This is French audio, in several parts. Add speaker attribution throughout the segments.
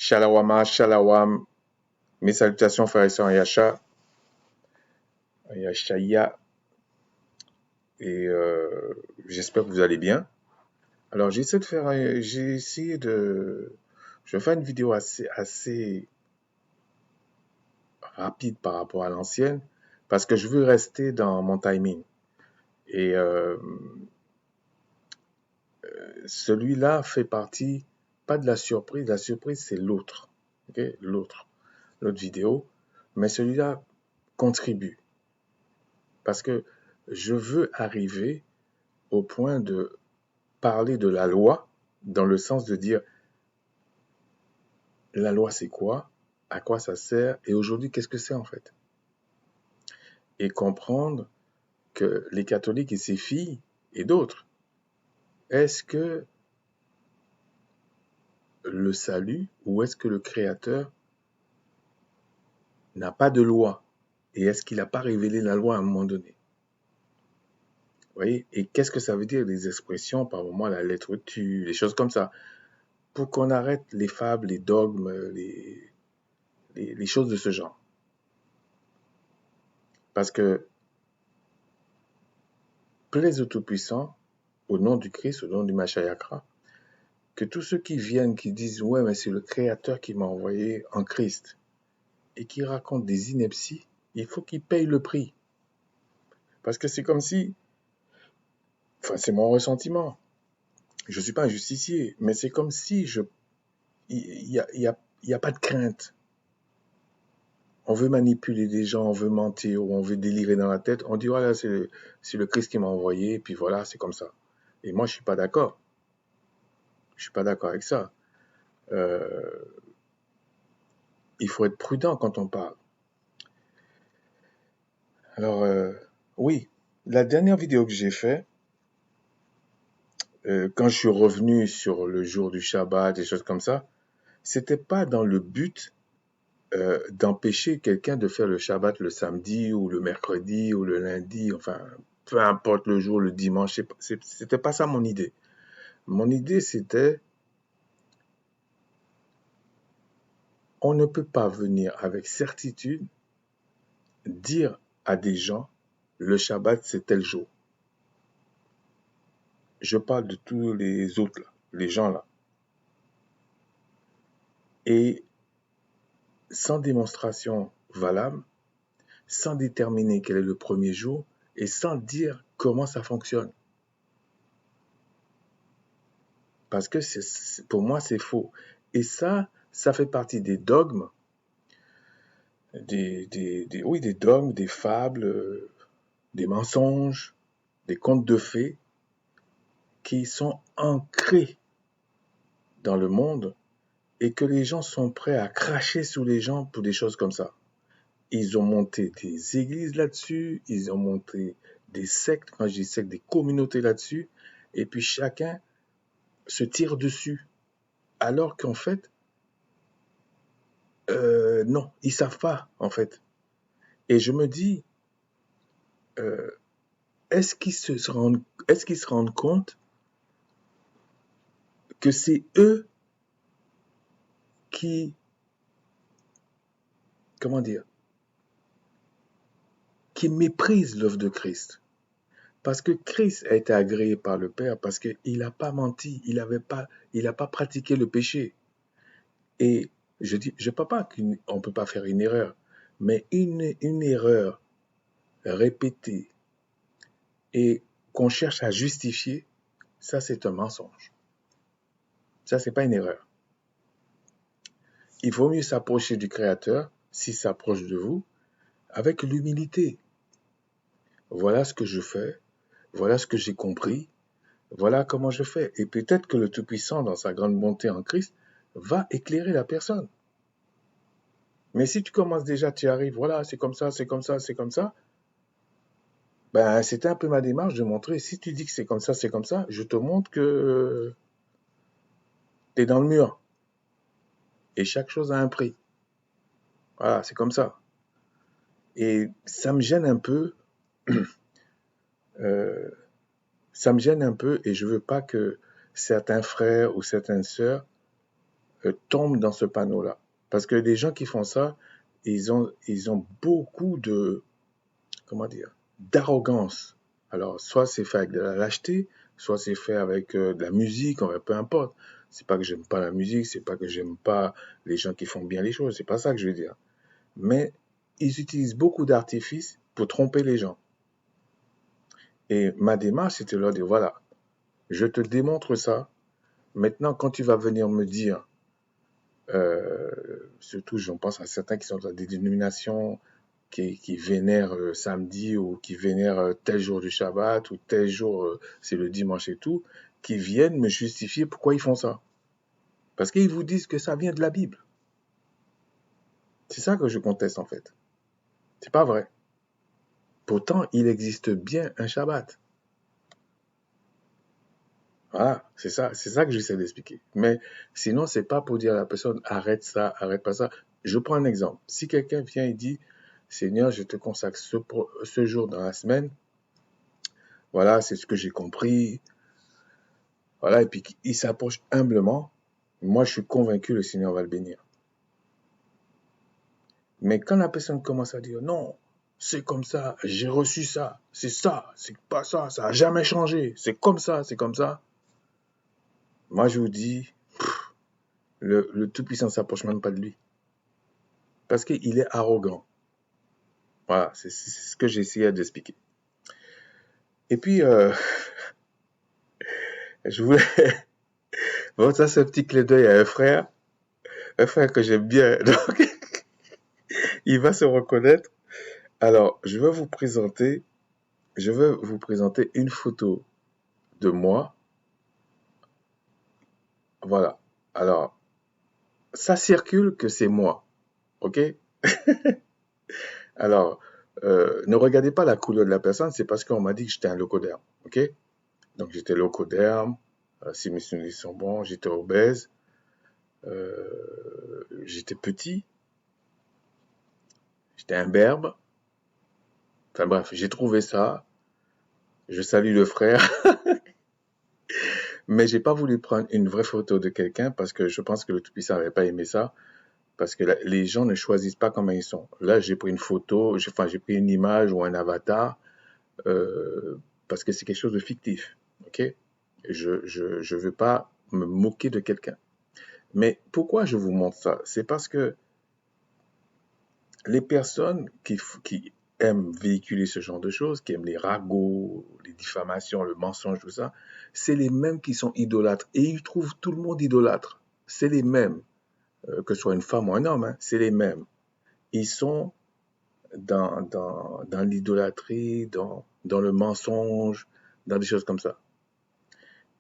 Speaker 1: Shalawama, Shalawam, mes salutations frères et sœurs Yasha, Yashaya, et j'espère que vous allez bien. Alors j'ai essayé de, je vais faire une vidéo assez rapide par rapport à l'ancienne, parce que je veux rester dans mon timing. Et celui-là fait partie, pas de la surprise c'est l'autre, ok, l'autre vidéo, mais celui-là contribue. Parce que je veux arriver au point de parler de la loi dans le sens de dire la loi c'est quoi, à quoi ça sert et aujourd'hui qu'est-ce que c'est en fait. Et comprendre que les catholiques et ses filles et d'autres, est-ce que le salut ou est-ce que le Créateur n'a pas de loi et est-ce qu'il n'a pas révélé la loi à un moment donné? Vous voyez? Et qu'est-ce que ça veut dire les expressions, par moment la lettre tue, les choses comme ça, pour qu'on arrête les fables, les dogmes, les choses de ce genre. Parce que plaise au Tout-Puissant, au nom du Christ, au nom du Machayakra, que tous ceux qui viennent, qui disent « Ouais, mais c'est le Créateur qui m'a envoyé en Christ » et qui racontent des inepties, il faut qu'ils payent le prix. Parce que c'est comme si, enfin c'est mon ressentiment, je ne suis pas un justicier, mais c'est comme si il y a pas de crainte. On veut manipuler des gens, on veut mentir ou on veut délirer dans la tête, on dit voilà, c'est le Christ qui m'a envoyé, et puis voilà, c'est comme ça. Et moi, je suis pas d'accord. Je suis pas d'accord avec ça. Il faut être prudent quand on parle. Alors, oui, la dernière vidéo que j'ai faite, quand je suis revenu sur le jour du Shabbat, des choses comme ça, c'était pas dans le but d'empêcher quelqu'un de faire le Shabbat le samedi ou le mercredi ou le lundi, enfin, peu importe le jour, le dimanche, c'était pas ça mon idée. Mon idée, c'était, on ne peut pas venir avec certitude dire à des gens, le Shabbat, c'est tel jour. Je parle de tous les autres, là, les gens là. Et sans démonstration valable, sans déterminer quel est le premier jour et sans dire comment ça fonctionne. Parce que pour moi, c'est faux. Et ça fait partie des dogmes, des dogmes, des fables, des mensonges, des contes de fées qui sont ancrés dans le monde et que les gens sont prêts à cracher sous les gens pour des choses comme ça. Ils ont monté des églises là-dessus, ils ont monté des sectes, quand je dis sectes, des communautés là-dessus, et puis chacun se tire dessus. Alors qu'en fait, non, ils savent pas, en fait. Et je me dis, est-ce qu'ils se rendent compte que c'est eux qui, comment dire, qui méprisent l'œuvre de Christ? Parce que Christ a été agréé par le Père, parce qu'il n'a pas menti, il n'a pas pratiqué le péché. Et je ne parle pas qu'on ne peut pas faire une erreur, mais une erreur répétée et qu'on cherche à justifier, ça c'est un mensonge. Ça, c'est pas une erreur. Il vaut mieux s'approcher du Créateur, s'il s'approche de vous, avec l'humilité. Voilà ce que je fais, voilà ce que j'ai compris, voilà comment je fais. Et peut-être que le Tout-Puissant, dans sa grande bonté en Christ, va éclairer la personne. Mais si tu commences déjà, tu arrives, voilà, c'est comme ça, c'est comme ça, c'est comme ça, ben, c'était un peu ma démarche de montrer, si tu dis que c'est comme ça, je te montre que tu es dans le mur. Et chaque chose a un prix. Voilà, c'est comme ça. Et ça me gêne un peu, ça me gêne un peu et je veux pas que certains frères ou certaines sœurs tombent dans ce panneau-là. Parce que les gens qui font ça, ils ont beaucoup de, comment dire, d'arrogance. Alors, soit c'est fait avec de la lâcheté, soit c'est fait avec de la musique, peu importe. C'est pas que j'aime pas la musique, c'est pas que j'aime pas les gens qui font bien les choses, c'est pas ça que je veux dire. Mais ils utilisent beaucoup d'artifices pour tromper les gens. Et ma démarche, c'était de leur dire, voilà, je te démontre ça. Maintenant, quand tu vas venir me dire, surtout, j'en pense à certains qui sont dans des dénominations qui vénèrent le samedi ou qui vénèrent tel jour du Shabbat ou tel jour, c'est le dimanche et tout, qui viennent me justifier pourquoi ils font ça. Parce qu'ils vous disent que ça vient de la Bible. C'est ça que je conteste en fait. C'est pas vrai. Pourtant, il existe bien un Shabbat. Voilà, c'est ça que j'essaie d'expliquer. Mais sinon, c'est pas pour dire à la personne arrête ça, arrête pas ça. Je prends un exemple. Si quelqu'un vient et dit Seigneur, je te consacre ce jour dans la semaine, voilà, c'est ce que j'ai compris. Voilà, et puis il s'approche humblement. Moi, je suis convaincu le Seigneur va le bénir. Mais quand la personne commence à dire non, c'est comme ça, j'ai reçu ça, c'est pas ça, ça a jamais changé, c'est comme ça, c'est comme ça. Moi, je vous dis, le Tout-Puissant ne s'approche même pas de lui. Parce qu'il est arrogant. Voilà, c'est ce que j'ai essayé d'expliquer. Et puis, je voulais... Bon, ça, c'est un petit clé d'œil à un frère que j'aime bien. Donc, il va se reconnaître. Alors, je vais vous présenter une photo de moi. Voilà. Alors, ça circule que c'est moi. OK? Alors, ne regardez pas la couleur de la personne, c'est parce qu'on m'a dit que j'étais un locoderme. OK? Donc, j'étais locoderme. Si mes souvenirs sont bons, j'étais obèse. J'étais petit. J'étais imberbe. Enfin bref, j'ai trouvé ça. Je salue le frère. Mais j'ai pas voulu prendre une vraie photo de quelqu'un parce que je pense que le Tout-Puissant n'avait pas aimé ça. Parce que les gens ne choisissent pas comment ils sont. Là, j'ai pris une photo, j'ai pris une image ou un avatar parce que c'est quelque chose de fictif. Ok? Je veux pas me moquer de quelqu'un. Mais pourquoi je vous montre ça? C'est parce que les personnes qui aiment véhiculer ce genre de choses, qui aiment les ragots, les diffamations, le mensonge, tout ça, c'est les mêmes qui sont idolâtres. Et ils trouvent tout le monde idolâtre. C'est les mêmes. Que ce soit une femme ou un homme, hein, c'est les mêmes. Ils sont dans l'idolâtrie, dans le mensonge, dans des choses comme ça.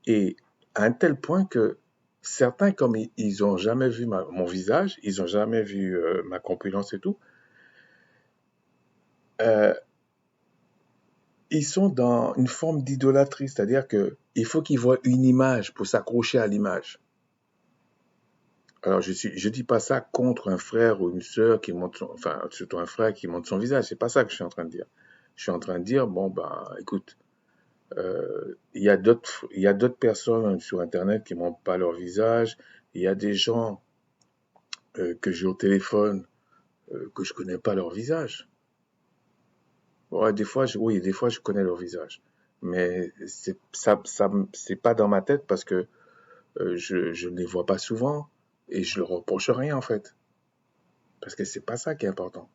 Speaker 1: Et à un tel point que certains, comme ils n'ont jamais vu mon visage, ils n'ont jamais vu ma corpulence et tout, euh, ils sont dans une forme d'idolâtrie, c'est-à-dire qu'il faut qu'ils voient une image pour s'accrocher à l'image. Alors, je dis pas ça contre un frère ou une sœur qui montre enfin, surtout un frère qui montre son visage, c'est pas ça que je suis en train de dire. Je suis en train de dire, bon, ben, écoute, il y a d'autres personnes sur Internet qui montrent pas leur visage. Il y a des gens que j'ai au téléphone que je connais pas leur visage. Ouais, des fois, je connais leur visage. Mais c'est pas dans ma tête parce que je ne les vois pas souvent et je leur reproche rien, en fait. Parce que c'est pas ça qui est important.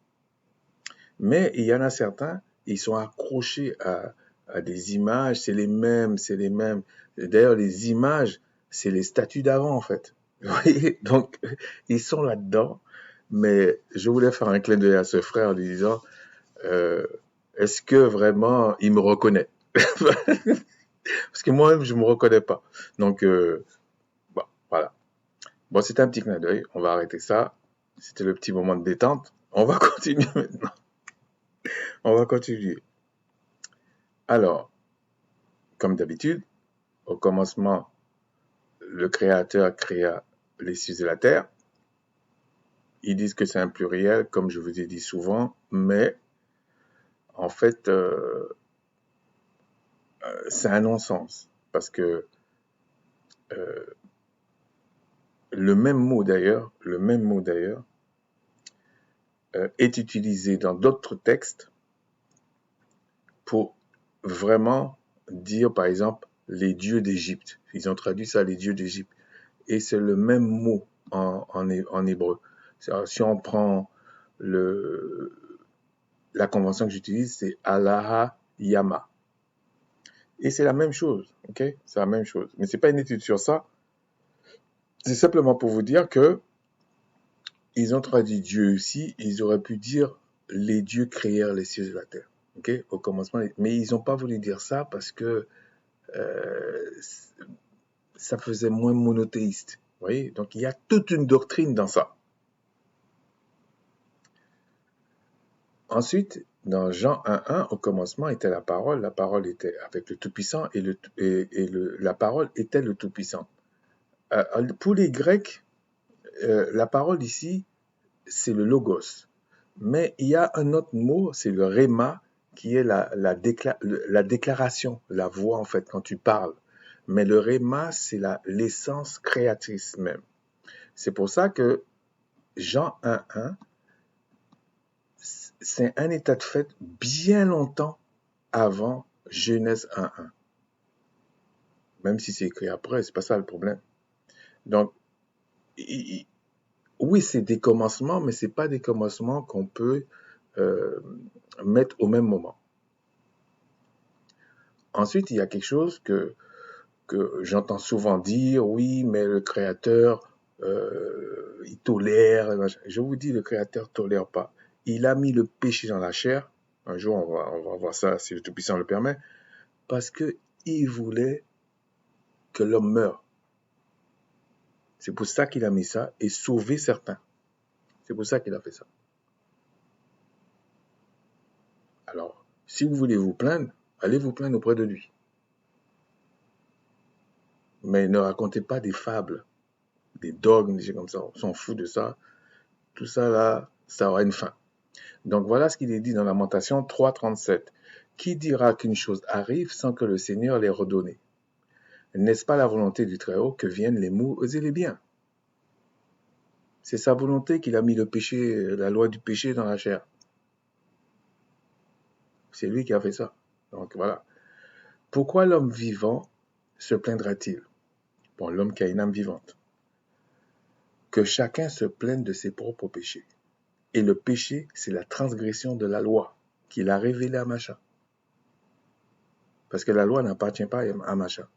Speaker 1: Mais il y en a certains, ils sont accrochés à des images, c'est les mêmes, c'est les mêmes. D'ailleurs, les images, c'est les statues d'avant, en fait. Vous voyez? Donc, ils sont là-dedans. Mais je voulais faire un clin d'œil à ce frère en lui disant, euh, est-ce que vraiment il me reconnaît? Parce que moi-même, je me reconnais pas. Donc, bon, voilà. Bon, c'était un petit clin d'œil. On va arrêter ça. C'était le petit moment de détente. On va continuer maintenant. On va continuer. Alors, comme d'habitude, au commencement, le Créateur créa les cieux et la terre. Ils disent que c'est un pluriel, comme je vous ai dit souvent, mais en fait, c'est un non-sens. Parce que le même mot d'ailleurs, est utilisé dans d'autres textes pour vraiment dire, par exemple, les dieux d'Égypte. Ils ont traduit ça, les dieux d'Égypte. Et c'est le même mot en hébreu. Si on prend la convention que j'utilise, c'est Allaha Yama. Et c'est la même chose, ok? C'est la même chose. Mais c'est pas une étude sur ça. C'est simplement pour vous dire que ils ont traduit Dieu aussi. Ils auraient pu dire les dieux créèrent les cieux et la terre, ok? Au commencement. Mais ils n'ont pas voulu dire ça parce que euh, ça faisait moins monothéiste. Vous voyez? Donc il y a toute une doctrine dans ça. Ensuite, dans Jean 1.1, au commencement était la parole était avec le Tout-Puissant et la parole était le Tout-Puissant. Pour les Grecs, la parole ici, c'est le logos. Mais il y a un autre mot, c'est le rhéma, qui est la déclaration, la voix en fait, quand tu parles. Mais le rhéma, c'est l'essence créatrice même. C'est pour ça que Jean 1.1, c'est un état de fait bien longtemps avant Genèse 1.1. Même si c'est écrit après, c'est pas ça le problème. Donc, oui, c'est des commencements, mais c'est pas des commencements qu'on peut euh, mettre au même moment. Ensuite, il y a quelque chose que j'entends souvent dire, oui, mais le Créateur, il tolère. Je vous dis, le Créateur tolère pas. Il a mis le péché dans la chair. Un jour, on va voir ça si le Tout-Puissant le permet. Parce qu'il voulait que l'homme meure. C'est pour ça qu'il a mis ça et sauver certains. C'est pour ça qu'il a fait ça. Alors, si vous voulez vous plaindre, allez vous plaindre auprès de lui. Mais ne racontez pas des fables, des dogmes, des choses comme ça. On s'en fout de ça. Tout ça là, ça aura une fin. Donc voilà ce qu'il est dit dans Lamentation 3.37. Qui dira qu'une chose arrive sans que le Seigneur l'ait redonnée? N'est-ce pas la volonté du Très-Haut que viennent les maux et les biens? C'est sa volonté qu'il a mis le péché, la loi du péché dans la chair. C'est lui qui a fait ça. Donc voilà. Pourquoi l'homme vivant se plaindra-t-il? Bon, l'homme qui a une âme vivante. Que chacun se plaigne de ses propres péchés. Et le péché, c'est la transgression de la loi qu'il a révélée à Macha. Parce que la loi n'appartient pas à Macha.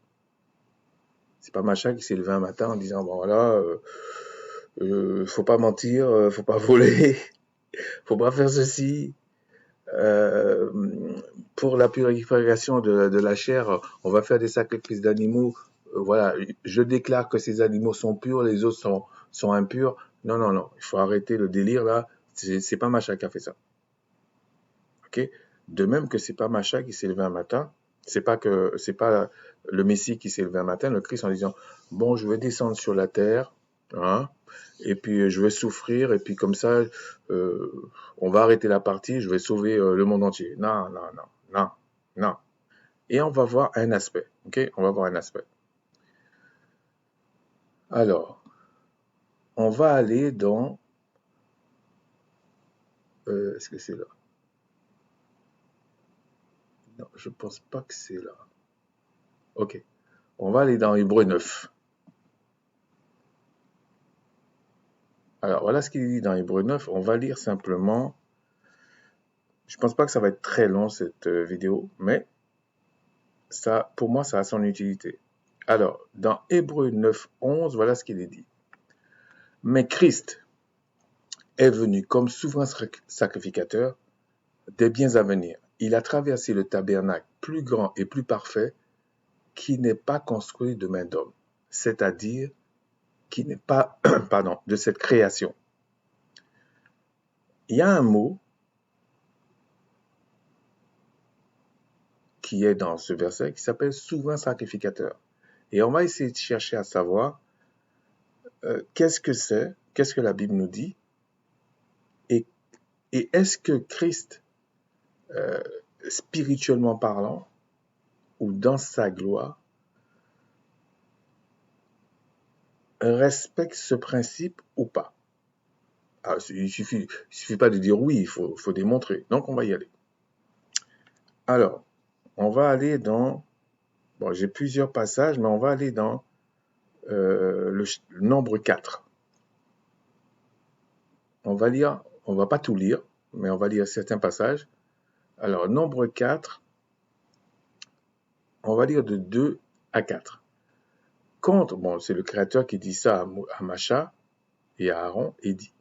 Speaker 1: C'est pas Macha qui s'est levé un matin en disant, bon voilà, faut pas mentir, faut pas voler, faut pas faire ceci. Euh, pour la purification de la chair, on va faire des sacrifices d'animaux. Voilà, je déclare que ces animaux sont purs, les autres sont impurs. Non, non, non, il faut arrêter le délire là. C'est pas Macha qui a fait ça. Ok? De même que c'est pas Macha qui s'est levé un matin, c'est pas le Messie qui s'est levé un matin, le Christ en disant bon, je vais descendre sur la terre, hein, et puis je vais souffrir, et puis comme ça, on va arrêter la partie, je vais sauver le monde entier. Non, non, non, non, non. Et on va voir un aspect, ok? On va voir un aspect. Alors, on va aller dans, est-ce que c'est là? Non, je pense pas que c'est là. Ok, on va aller dans Hébreu 9. Alors, voilà ce qu'il dit dans Hébreu 9. On va lire simplement. Je ne pense pas que ça va être très long, cette vidéo, mais ça, pour moi, ça a son utilité. Alors, dans Hébreu 9, 11, voilà ce qu'il est dit. Mais Christ est venu comme souverain sacrificateur des biens à venir. Il a traversé le tabernacle plus grand et plus parfait qui n'est pas construit de main d'homme, c'est-à-dire qui n'est pas pardon, de cette création. Il y a un mot qui est dans ce verset qui s'appelle souverain sacrificateur. Et on va essayer de chercher à savoir qu'est-ce que c'est, qu'est-ce que la Bible nous dit, et, et est-ce que Christ, spirituellement parlant, ou dans sa gloire, respectent ce principe ou pas? Ah, il suffit pas de dire oui, il faut démontrer. Donc, on va y aller. Alors, on va aller dans... Bon, j'ai plusieurs passages, mais on va aller dans le nombre 4. On va pas tout lire, mais on va lire certains passages. Alors, nombre 4, on va lire de 2 à 4. Bon, c'est le Créateur qui dit ça à Macha et à Aaron, et dit,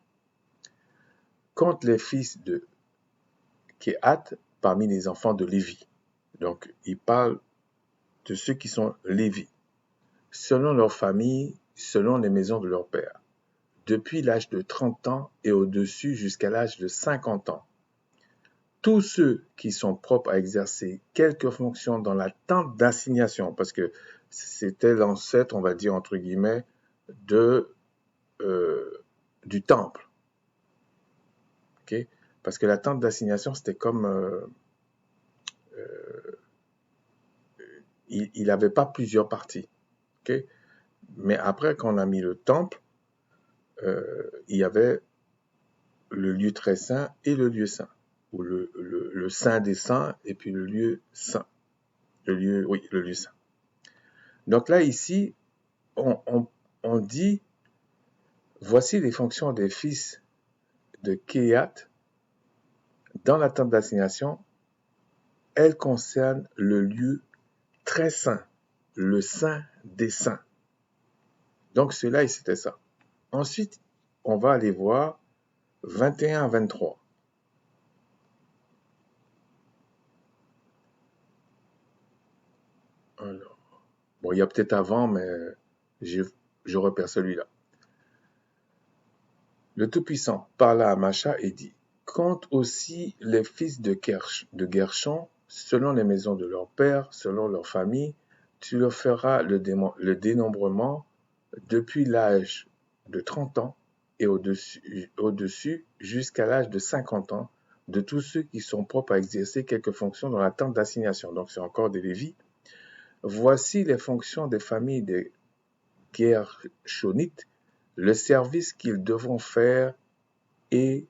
Speaker 1: compte les fils de Kehat parmi les enfants de Lévi. Donc, il parle de ceux qui sont Lévi, selon leur famille, selon les maisons de leur père, depuis l'âge de 30 ans et au-dessus jusqu'à l'âge de 50 ans. Tous ceux qui sont propres à exercer quelque fonction dans la tente d'assignation, parce que c'était l'ancêtre, on va dire entre guillemets, du temple. Okay? Parce que la tente d'assignation, c'était comme... il n'avait pas plusieurs parties. Okay? Mais après, quand on a mis le temple, il y avait le lieu très saint et le lieu saint, ou le saint des saints et puis le lieu saint. Le lieu saint. Donc là, ici, on dit, voici les fonctions des fils de Kehat dans la tente d'assignation. Elles concernent le lieu très saint, le saint des saints. Donc cela, c'était ça. Ensuite, on va aller voir 21 à 23. Alors, bon, il y a peut-être avant, mais je repère celui-là. Le Tout-Puissant parla à Macha et dit, compte aussi les fils de Gershon, selon les maisons de leur père, selon leur famille, tu leur feras le dénombrement depuis l'âge de 30 ans et au-dessus jusqu'à l'âge de 50 ans de tous ceux qui sont propres à exercer quelque fonction dans la tente d'assignation. Donc c'est encore des Lévites. Voici les fonctions des familles des Gershonites, le service qu'ils devront faire et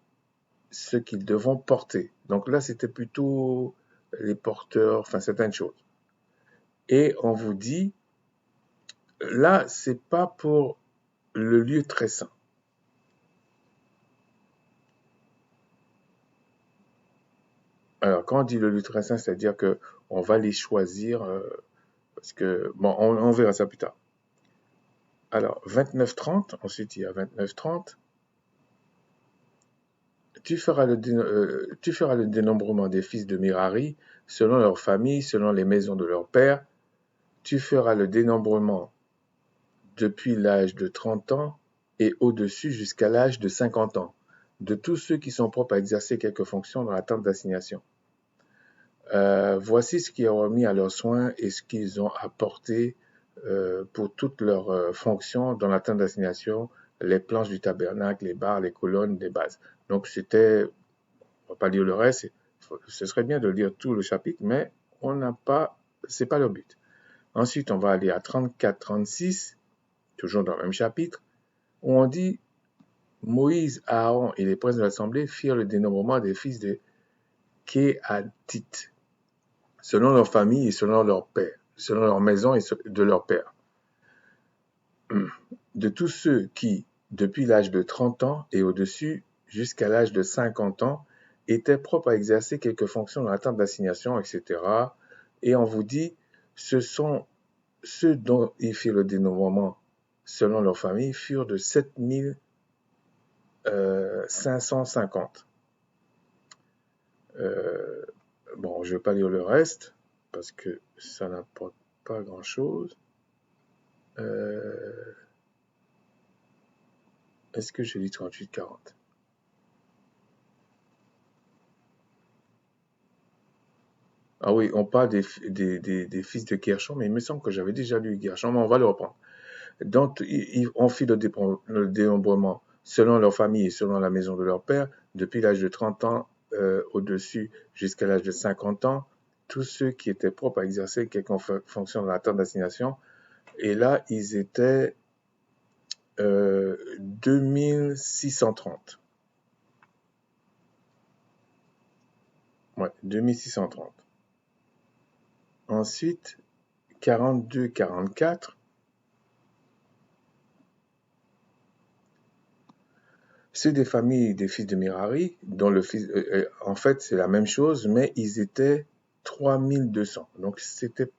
Speaker 1: ce qu'ils devront porter. Donc là, c'était plutôt les porteurs, enfin certaines choses. Et on vous dit, là, c'est pas pour le lieu très saint. Alors, quand on dit le lieu très saint, c'est-à-dire que on va les choisir, parce que, bon, on verra ça plus tard. Alors, 29-30, ensuite il y a 29-30. Tu feras le dénombrement des fils de Mirari, selon leur famille, selon les maisons de leur père. Tu feras le dénombrement depuis l'âge de 30 ans et au-dessus jusqu'à l'âge de 50 ans, de tous ceux qui sont propres à exercer quelque fonction dans la tente d'assignation. Voici ce qui est remis à leurs soins et ce qu'ils ont apporté pour toutes leurs fonctions dans la tente d'assignation, les planches du tabernacle, les barres, les colonnes, les bases. Donc c'était, on va pas lire le reste, ce serait bien de lire tout le chapitre, mais c'est pas le but. Ensuite, on va aller à 34-36, toujours dans le même chapitre, où on dit, Moïse, Aaron et les princes de l'assemblée firent le dénombrement des fils de Kehathites, selon leur famille et selon leur père, selon leur maison et de leur père. De tous ceux qui, depuis l'âge de 30 ans et au-dessus, jusqu'à l'âge de 50 ans, étaient propres à exercer quelques fonctions dans la tente d'assignation, etc. Et on vous dit, ce sont ceux dont ils firent le dénombrement selon leur famille, furent de 7550. Bon, je ne vais pas lire le reste, parce que ça n'apporte pas grand-chose. Est-ce que j'ai dit 38-40? Ah oui, on parle des fils de Gershon, mais il me semble que j'avais déjà lu Gershon, mais on va le reprendre. Donc, on fit le dénombrement selon leur famille et selon la maison de leur père, depuis l'âge de 30 ans au-dessus jusqu'à l'âge de 50 ans, tous ceux qui étaient propres à exercer quelque fonction dans la tente d'assignation. Et là, ils étaient 2630. Ouais, 2630. Ensuite, 42-44. C'est des familles des fils de Mirari, dont le fils, en fait, c'est la même chose, mais ils étaient 3200. Donc, c'était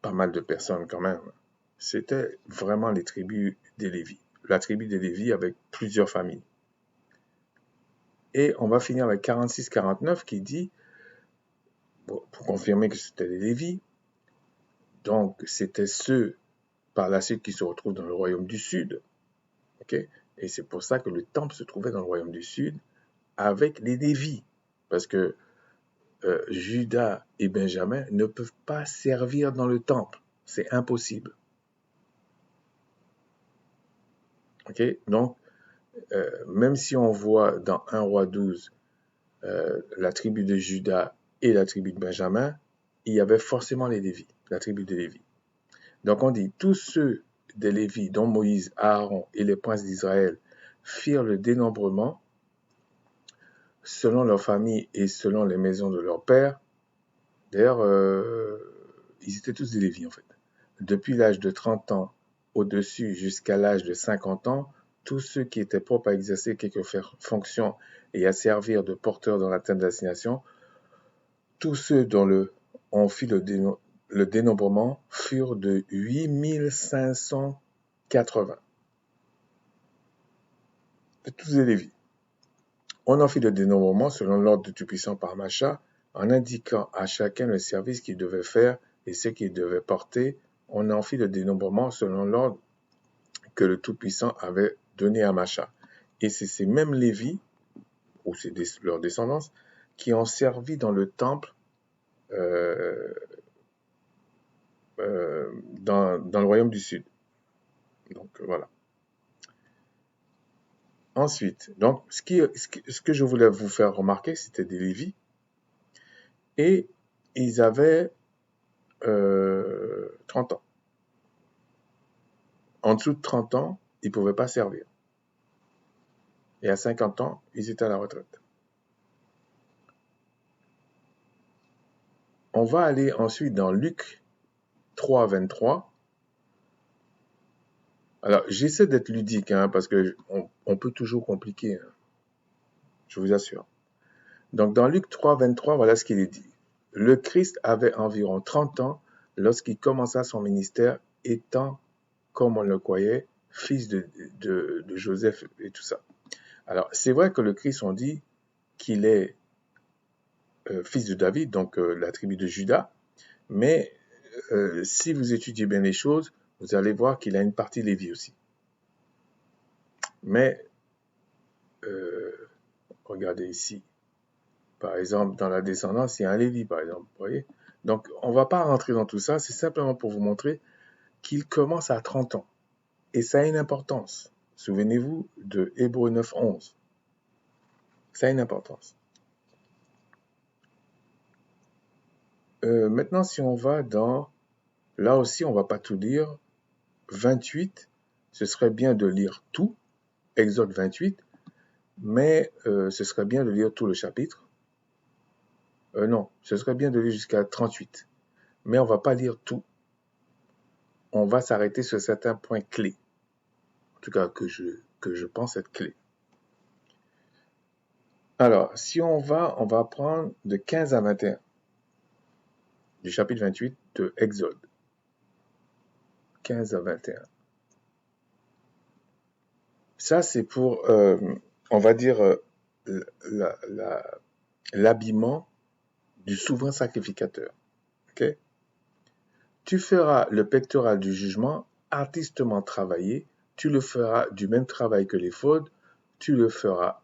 Speaker 1: pas mal de personnes quand même. C'était vraiment les tribus des Lévis. La tribu des Lévis avec plusieurs familles. Et on va finir avec 46-49 qui dit, pour confirmer que c'était les Lévis, donc c'était ceux par la suite qui se retrouvent dans le royaume du Sud. Okay? Et c'est pour ça que le temple se trouvait dans le royaume du Sud avec les Lévis. Parce que Judas et Benjamin ne peuvent pas servir dans le temple. C'est impossible. Okay? Donc, même si on voit dans 1 roi 12 la tribu de Judas et la tribu de Benjamin, il y avait forcément les Lévis, la tribu de Lévi. Donc on dit, tous ceux des Lévis dont Moïse, Aaron et les princes d'Israël firent le dénombrement selon leur famille et selon les maisons de leur père. D'ailleurs, ils étaient tous des Lévis en fait. Depuis l'âge de 30 ans au-dessus jusqu'à l'âge de 50 ans, tous ceux qui étaient propres à exercer quelque fonction et à servir de porteurs dans la terre d'assignation, tous ceux dont on fit le dénombrement furent de 8580. C'est tous des Lévis. On en fit le dénombrement selon l'ordre du Tout-Puissant par Macha, en indiquant à chacun le service qu'il devait faire et ce qu'il devait porter. On en fit le dénombrement selon l'ordre que le Tout-Puissant avait donné à Macha. Et c'est ces mêmes Lévis, ou c'est leur descendance, qui ont servi dans le temple dans le royaume du Sud. Donc voilà. Ensuite, donc ce que je voulais vous faire remarquer, c'était des Lévis. Et ils avaient 30 ans. En dessous de 30 ans, ils ne pouvaient pas servir. Et à 50 ans, ils étaient à la retraite. On va aller ensuite dans Luc 3, 23. Alors, j'essaie d'être ludique, parce qu'on peut toujours compliquer, je vous assure. Donc, dans Luc 3, 23, voilà ce qu'il est dit. Le Christ avait environ 30 ans lorsqu'il commença son ministère, étant, comme on le croyait, fils de Joseph et tout ça. Alors, c'est vrai que le Christ, on dit qu'il est fils de David, donc la tribu de Juda, mais si vous étudiez bien les choses, vous allez voir qu'il a une partie Lévi aussi. Mais, regardez ici, par exemple, dans la descendance, il y a un Lévi, par exemple, vous voyez. Donc, on ne va pas rentrer dans tout ça, c'est simplement pour vous montrer qu'il commence à 30 ans. Et ça a une importance. Souvenez-vous de Hébreux 9, 11. Ça a une importance. Maintenant, si on va dans... Là aussi, on ne va pas tout lire. 28, ce serait bien de lire tout, Exode 28, mais ce serait bien de lire tout le chapitre. Non, ce serait bien de lire jusqu'à 38, mais on ne va pas lire tout. On va s'arrêter sur certains points clés, en tout cas que je pense être clés. Alors, si on va prendre de 15 à 21 du chapitre 28 de Exode. 15 à 21. Ça, c'est pour, on va dire, l'habillement du souverain sacrificateur. Okay? Tu feras le pectoral du jugement artistement travaillé, tu le feras du même travail que l'éphod, tu le feras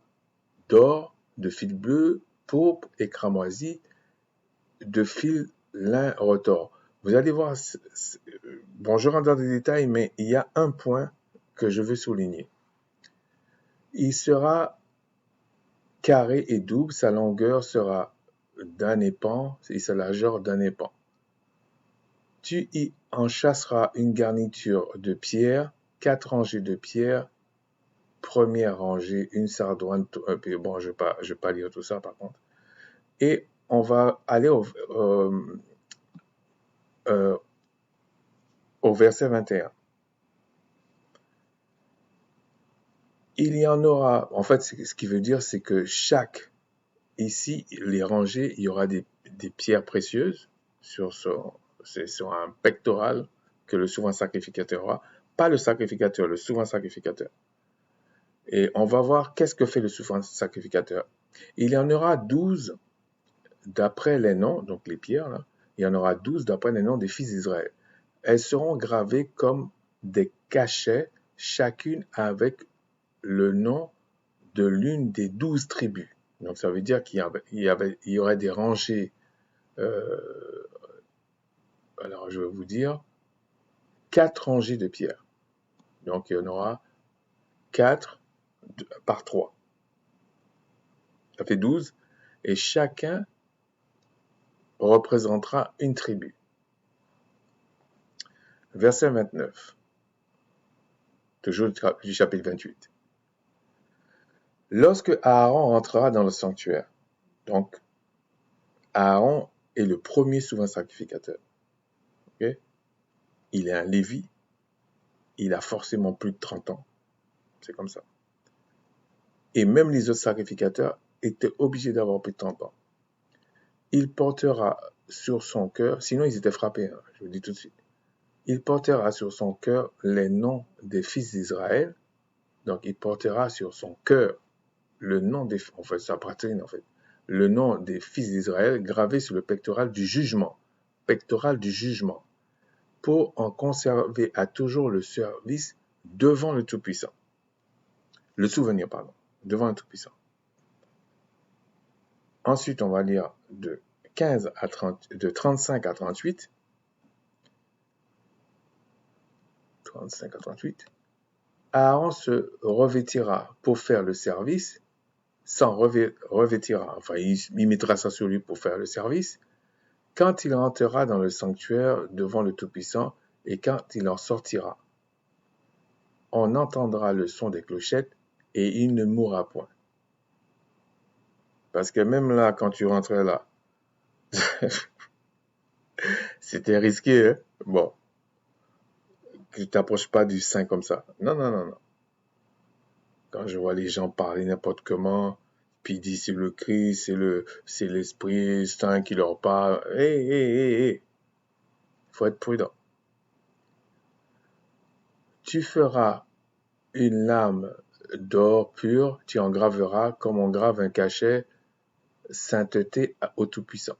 Speaker 1: d'or, de fil bleu, pourpre et cramoisi, de fil lin retors. Vous allez voir, bon, je rentre dans des détails, mais il y a un point que je veux souligner. Il sera carré et double, sa longueur sera d'un épan et sa largeur d'un épan. Tu y enchâsseras une garniture de pierre, 4 rangées de pierres première rangée, une sardoine, puis bon, je vais pas lire tout ça par contre. Et on va aller euh, au verset 21. Il y en aura, en fait, ce qui veut dire, c'est que ici, les rangées, il y aura des pierres précieuses c'est sur un pectoral que le souverain sacrificateur aura. Pas le sacrificateur, le souverain sacrificateur. Et on va voir qu'est-ce que fait le souverain sacrificateur. Il y en aura 12 d'après les noms, donc les pierres, là, il y en aura 12 d'après les noms des fils d'Israël. Elles seront gravées comme des cachets, chacune avec le nom de l'une des 12 tribus. Donc ça veut dire qu'il y aurait des rangées, alors je vais vous dire, 4 rangées de pierres. Donc il y en aura 4 par 3. Ça fait 12. Et chacun représentera une tribu. Verset 29, toujours du chapitre 28. Lorsque Aaron entrera dans le sanctuaire, donc Aaron est le premier souverain sacrificateur. Okay? Il est un Lévi, il a forcément plus de 30 ans. C'est comme ça. Et même les autres sacrificateurs étaient obligés d'avoir plus de 30 ans. Il portera sur son cœur, sinon ils étaient frappés, hein, je vous dis tout de suite. Il portera sur son cœur les noms des fils d'Israël. Donc il portera sur son cœur le nom des, en fait, sa poitrine, en fait, le nom des fils d'Israël gravé sur le pectoral du jugement, pour en conserver à toujours le service devant le Tout-Puissant. Le souvenir, pardon, devant le Tout-Puissant. Ensuite, on va lire de 35 à 38. 35 à 38. Aaron se revêtira pour faire le service, revêtira, enfin il mettra ça sur lui pour faire le service, quand il entrera dans le sanctuaire devant le Tout-Puissant et quand il en sortira. On entendra le son des clochettes et il ne mourra point. Parce que même là, quand tu rentrais là, c'était risqué, hein? Bon, que tu t'approches pas du Saint comme ça. Non, non, non, non. Quand je vois les gens parler n'importe comment, puis ils disent c'est le Christ, c'est l'Esprit Saint qui leur parle. Hé, faut être prudent. Tu feras une lame d'or pur, tu en graveras comme on grave un cachet, sainteté au Tout-Puissant.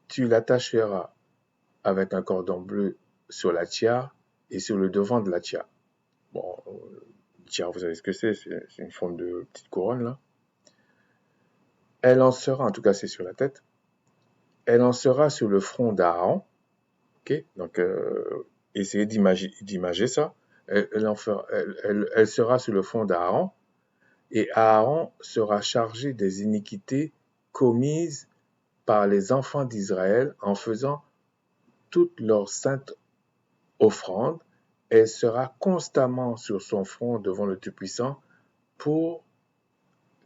Speaker 1: Tu l'attacheras avec un cordon bleu sur la tiare et sur le devant de la tiare. Bon, tiare, vous savez ce que c'est une forme de petite couronne là. Elle en sera, en tout cas c'est sur la tête, elle en sera sur le front d'Aaron. Ok, donc essayez d'imager ça. Elle sera sur le front d'Aaron. Et Aaron sera chargé des iniquités commises par les enfants d'Israël en faisant toutes leurs saintes offrandes. Elle sera constamment sur son front devant le Tout-Puissant pour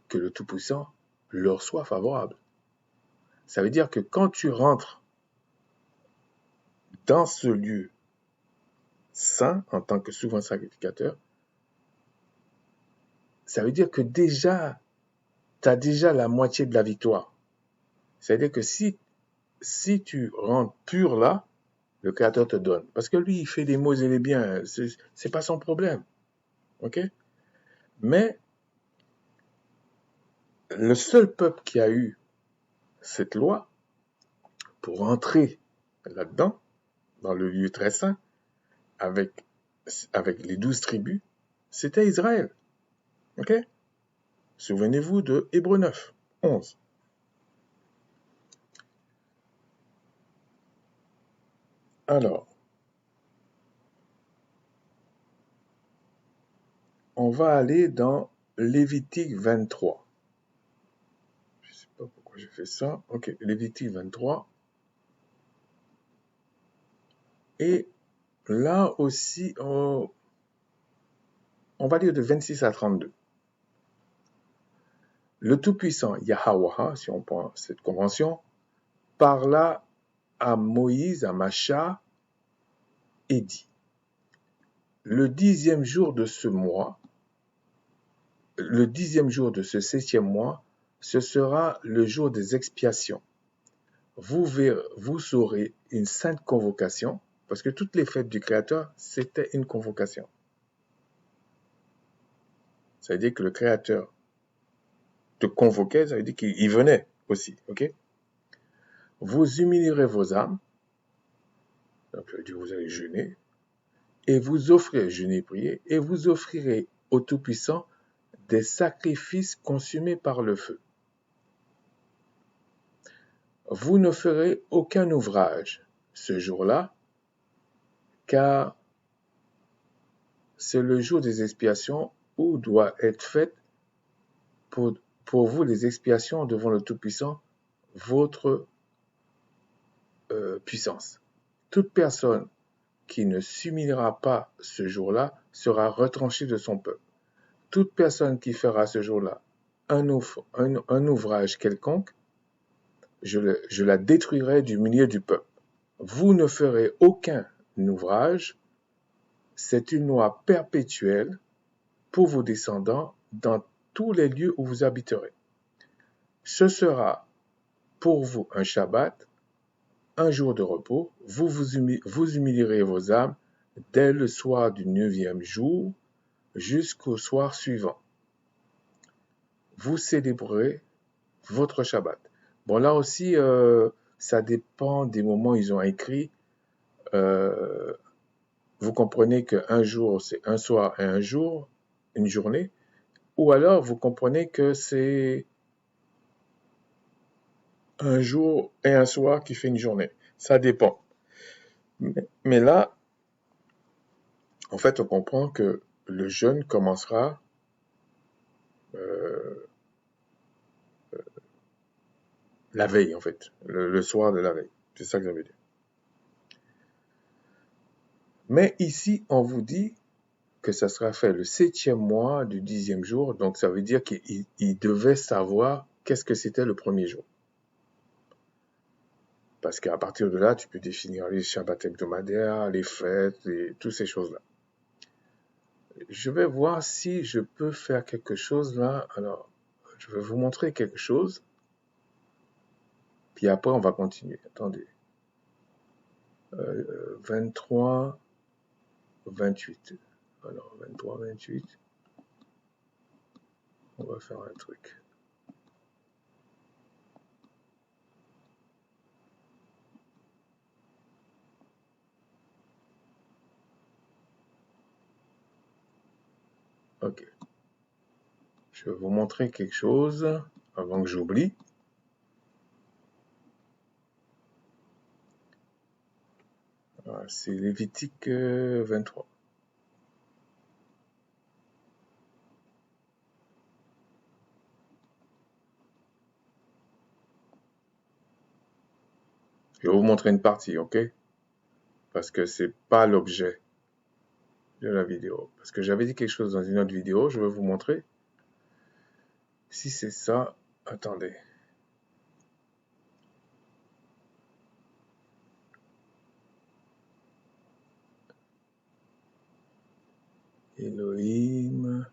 Speaker 1: que le Tout-Puissant leur soit favorable. Ça veut dire que quand tu rentres dans ce lieu saint en tant que souverain sacrificateur, ça veut dire que déjà, tu as déjà la moitié de la victoire. C'est-à-dire que si tu rentres pur là, le Créateur te donne. Parce que lui, il fait des mots et des biens. C'est pas son problème. OK? Mais le seul peuple qui a eu cette loi pour entrer là-dedans, dans le lieu très saint, avec les 12 tribus, c'était Israël. OK? Souvenez-vous de Hébreux 9, 11. Alors, on va aller dans Lévitique 23. Je ne sais pas pourquoi j'ai fait ça. Ok, Lévitique 23. Et là aussi, on va lire de 26 à 32. Le Tout-Puissant, Yahweh, si on prend cette convention, parla à Moïse, à Macha, et dit, le 10e jour de ce mois, le 10e jour de ce 7e mois, ce sera le jour des expiations. Vous saurez une sainte convocation, parce que toutes les fêtes du Créateur, c'était une convocation. Ça veut dire que le Créateur te convoquait, ça veut dire qu'il venait aussi, ok? Vous humilierez vos âmes, donc ça veut dire que vous allez jeûner, et vous offrirez, jeûner et prier, et vous offrirez au Tout-Puissant des sacrifices consumés par le feu. Vous ne ferez aucun ouvrage ce jour-là, car c'est le jour des expiations où doit être faite pour vous les expiations devant le Tout-Puissant, votre puissance. Toute personne qui ne s'humiliera pas ce jour-là sera retranchée de son peuple. Toute personne qui fera ce jour-là un ouvrage quelconque, je la détruirai du milieu du peuple. Vous ne ferez aucun ouvrage, c'est une loi perpétuelle pour vos descendants dans tous les lieux où vous habiterez. Ce sera pour vous un Shabbat, un jour de repos, vous humilierez vos âmes dès le soir du 9e jour jusqu'au soir suivant. Vous célébrerez votre Shabbat. Bon, là aussi, ça dépend des moments où ils ont écrit. Vous comprenez qu'un jour, c'est un soir et un jour, une journée. Ou alors, vous comprenez que c'est un jour et un soir qui fait une journée. Ça dépend. Mais là, en fait, on comprend que le jeûne commencera la veille, en fait, le soir de la veille. C'est ça que ça veut dire. Mais ici, on vous dit que ça sera fait le 7e mois du 10e jour. Donc, ça veut dire qu'il devait savoir qu'est-ce que c'était le premier jour. Parce qu'à partir de là, tu peux définir les shabbats hebdomadaires, les fêtes, toutes ces choses-là. Je vais voir si je peux faire quelque chose là. Alors, je vais vous montrer quelque chose. Puis après, on va continuer. Attendez. 23, 28. Alors, 23, 28. On va faire un truc. Ok. Je vais vous montrer quelque chose avant que j'oublie. C'est Lévitique 23. Je vais vous montrer une partie, ok? Parce que c'est pas l'objet de la vidéo. Parce que j'avais dit quelque chose dans une autre vidéo, je vais vous montrer. Si c'est ça, attendez. Elohim.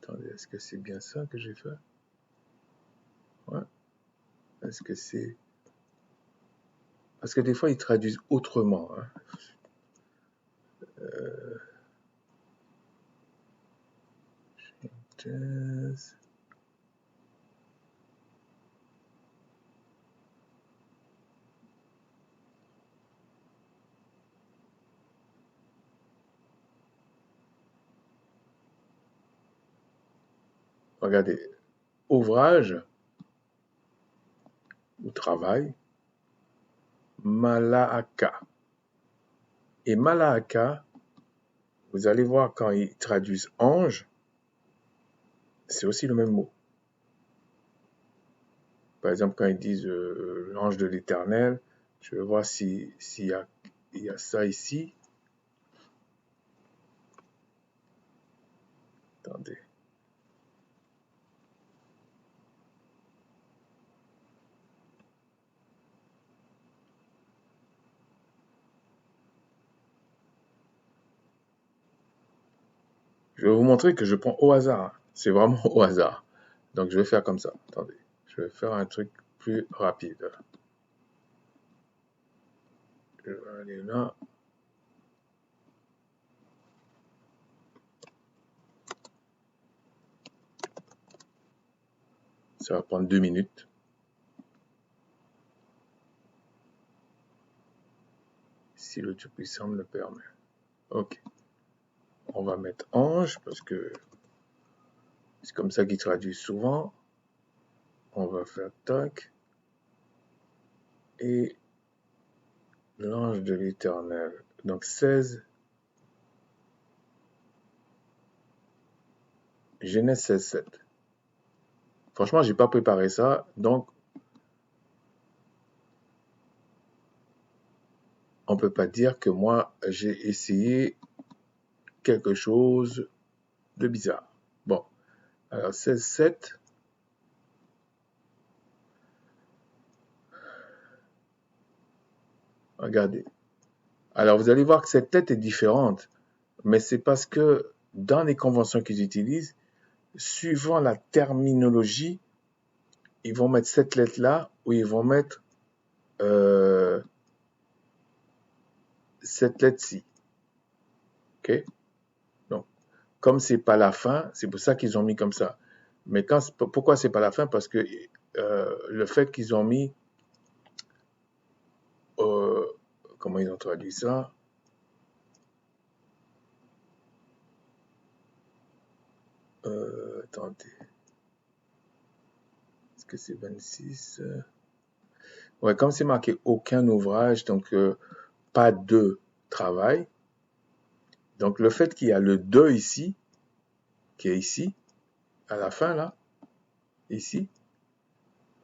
Speaker 1: Attendez, est-ce que c'est bien ça que j'ai fait? Ouais. Est-ce que c'est... Parce que des fois, ils traduisent autrement. Hein. Regardez, ouvrage ou travail, Malaaka. Et Malaaka, vous allez voir quand ils traduisent ange, c'est aussi le même mot. Par exemple, quand ils disent l'ange de l'Éternel, je vais voir s'il y a ça ici. Attendez. Je vais vous montrer que je prends au hasard, hein. C'est vraiment au hasard. Donc, je vais faire comme ça. Attendez. Je vais faire un truc plus rapide. Je vais aller là. Ça va prendre 2 minutes. Si le Tout-Puissant me le permet. Ok. On va mettre ange parce que c'est comme ça qu'il traduit souvent. On va faire tac. Et l'ange de l'Éternel. Donc 16. Genèse 16, 7. Franchement, j'ai pas préparé ça. Donc, on peut pas dire que moi, j'ai essayé quelque chose de bizarre. Bon. Alors 16, 7. Regardez. Alors, vous allez voir que cette tête est différente. Mais c'est parce que dans les conventions qu'ils utilisent, suivant la terminologie, ils vont mettre cette lettre-là ou ils vont mettre cette lettre-ci. OK? Donc, comme c'est pas la fin, c'est pour ça qu'ils ont mis comme ça. Mais pourquoi c'est pas la fin? Parce que le fait qu'ils ont mis, comment ils ont traduit ça? Attendez. Est-ce que c'est 26? Ouais, comme c'est marqué aucun ouvrage, donc pas de travail. Donc le fait qu'il y a le de ici, qui est ici, à la fin là, ici,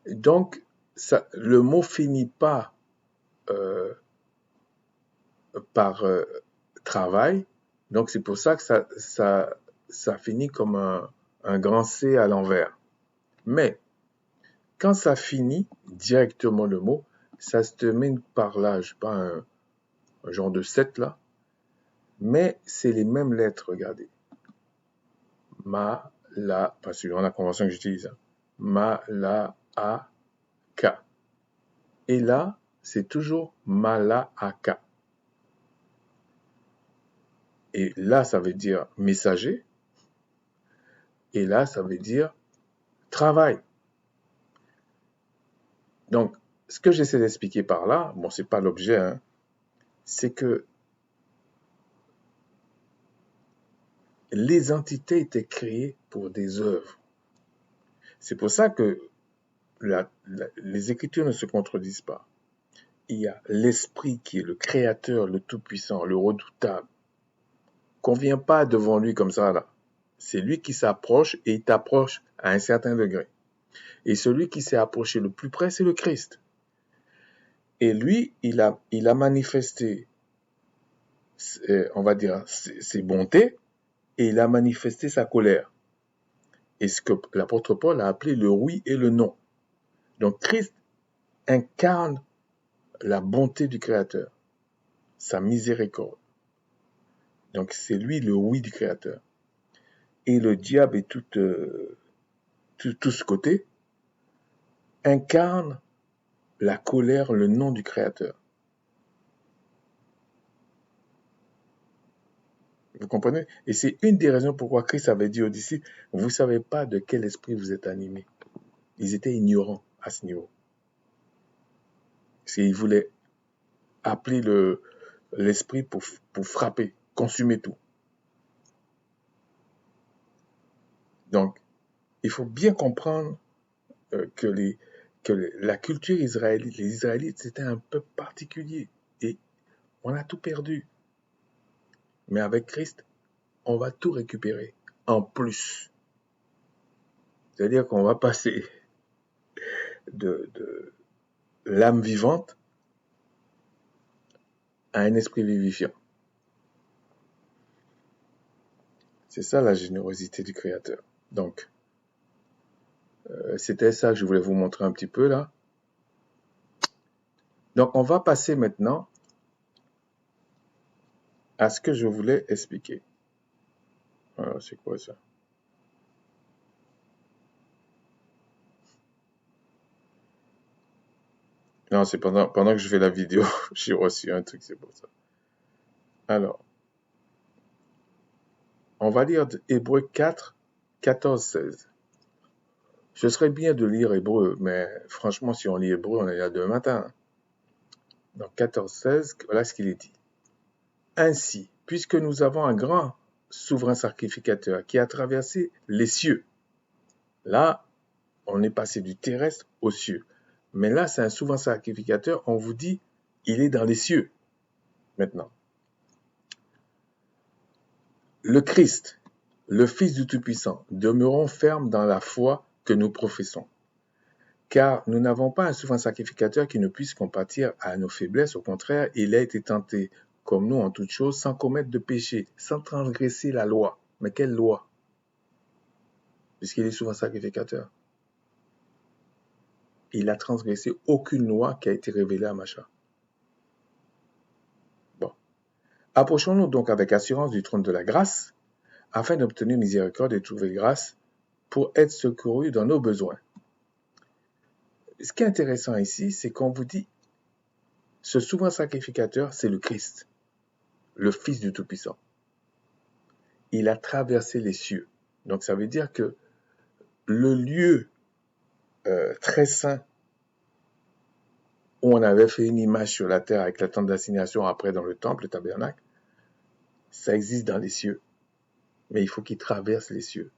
Speaker 1: donc le mot finit pas par travail, donc c'est pour ça que ça finit comme un grand C à l'envers. Mais quand ça finit directement le mot, ça se termine par là, je sais pas, un genre de 7 là, mais c'est les mêmes lettres, regardez. Ma, la, parce que dans la convention que j'utilise, hein. Ma, la, a, ka. Et là, c'est toujours Malaaka. Et là, ça veut dire messager. Et là, ça veut dire travail. Donc, ce que j'essaie d'expliquer par là, bon, c'est pas l'objet, hein, c'est que les entités étaient créées pour des œuvres. C'est pour ça que les Écritures ne se contredisent pas. Il y a l'Esprit qui est le Créateur, le Tout-Puissant, le Redoutable. Qu'on ne vient pas devant lui comme ça, là. C'est lui qui s'approche et il t'approche à un certain degré. Et celui qui s'est approché le plus près, c'est le Christ. Et lui, il a manifesté, on va dire, ses bontés et il a manifesté sa colère. Et ce que l'apôtre Paul a appelé le oui et le non. Donc Christ incarne la bonté du Créateur, sa miséricorde. Donc c'est lui le oui du Créateur. Et le diable et tout ce côté incarne la colère, le nom du Créateur. Vous comprenez? Et c'est une des raisons pourquoi Christ avait dit aux disciples, vous ne savez pas de quel esprit vous êtes animés. Ils étaient ignorants à ce niveau. Parce qu'ils voulaient appeler l'esprit pour frapper, consumer tout. Donc, il faut bien comprendre que la culture israélite, les Israélites, c'était un peuple particulier. Et on a tout perdu. Mais avec Christ, on va tout récupérer en plus. C'est-à-dire qu'on va passer de l'âme vivante à un esprit vivifiant. C'est ça la générosité du Créateur. Donc, c'était ça que je voulais vous montrer un petit peu là. Donc, on va passer maintenant à ce que je voulais expliquer. Ah, c'est quoi ça? Non, c'est pendant que je fais la vidéo, j'ai reçu un truc, c'est pour ça. Alors, on va lire Hébreux 4, 14, 16. Ce serait bien de lire Hébreux, mais franchement, si on lit Hébreux, on est là demain matin. Donc 14, 16, voilà ce qu'il est dit. Ainsi, puisque nous avons un grand souverain sacrificateur qui a traversé les cieux, là, on est passé du terrestre aux cieux. Mais là, c'est un souverain sacrificateur, on vous dit, il est dans les cieux maintenant. Le Christ, le Fils du Tout-Puissant, demeurons fermes dans la foi que nous professons. Car nous n'avons pas un souverain sacrificateur qui ne puisse compatir à nos faiblesses. Au contraire, il a été tenté comme nous en toutes choses, sans commettre de péché, sans transgresser la loi. Mais quelle loi? Puisqu'il est souverain sacrificateur. Il n'a transgressé aucune loi qui a été révélée à Macha. Bon. Approchons-nous donc avec assurance du trône de la grâce, afin d'obtenir miséricorde et de trouver grâce pour être secourus dans nos besoins. Ce qui est intéressant ici, c'est qu'on vous dit, ce souverain sacrificateur, c'est le Christ, le Fils du Tout-Puissant. Il a traversé les cieux. Donc ça veut dire que le lieu très saint où on avait fait une image sur la terre avec la tente d'assignation après dans le temple, le tabernacle, ça existe dans les cieux. Mais il faut qu'il traverse les cieux.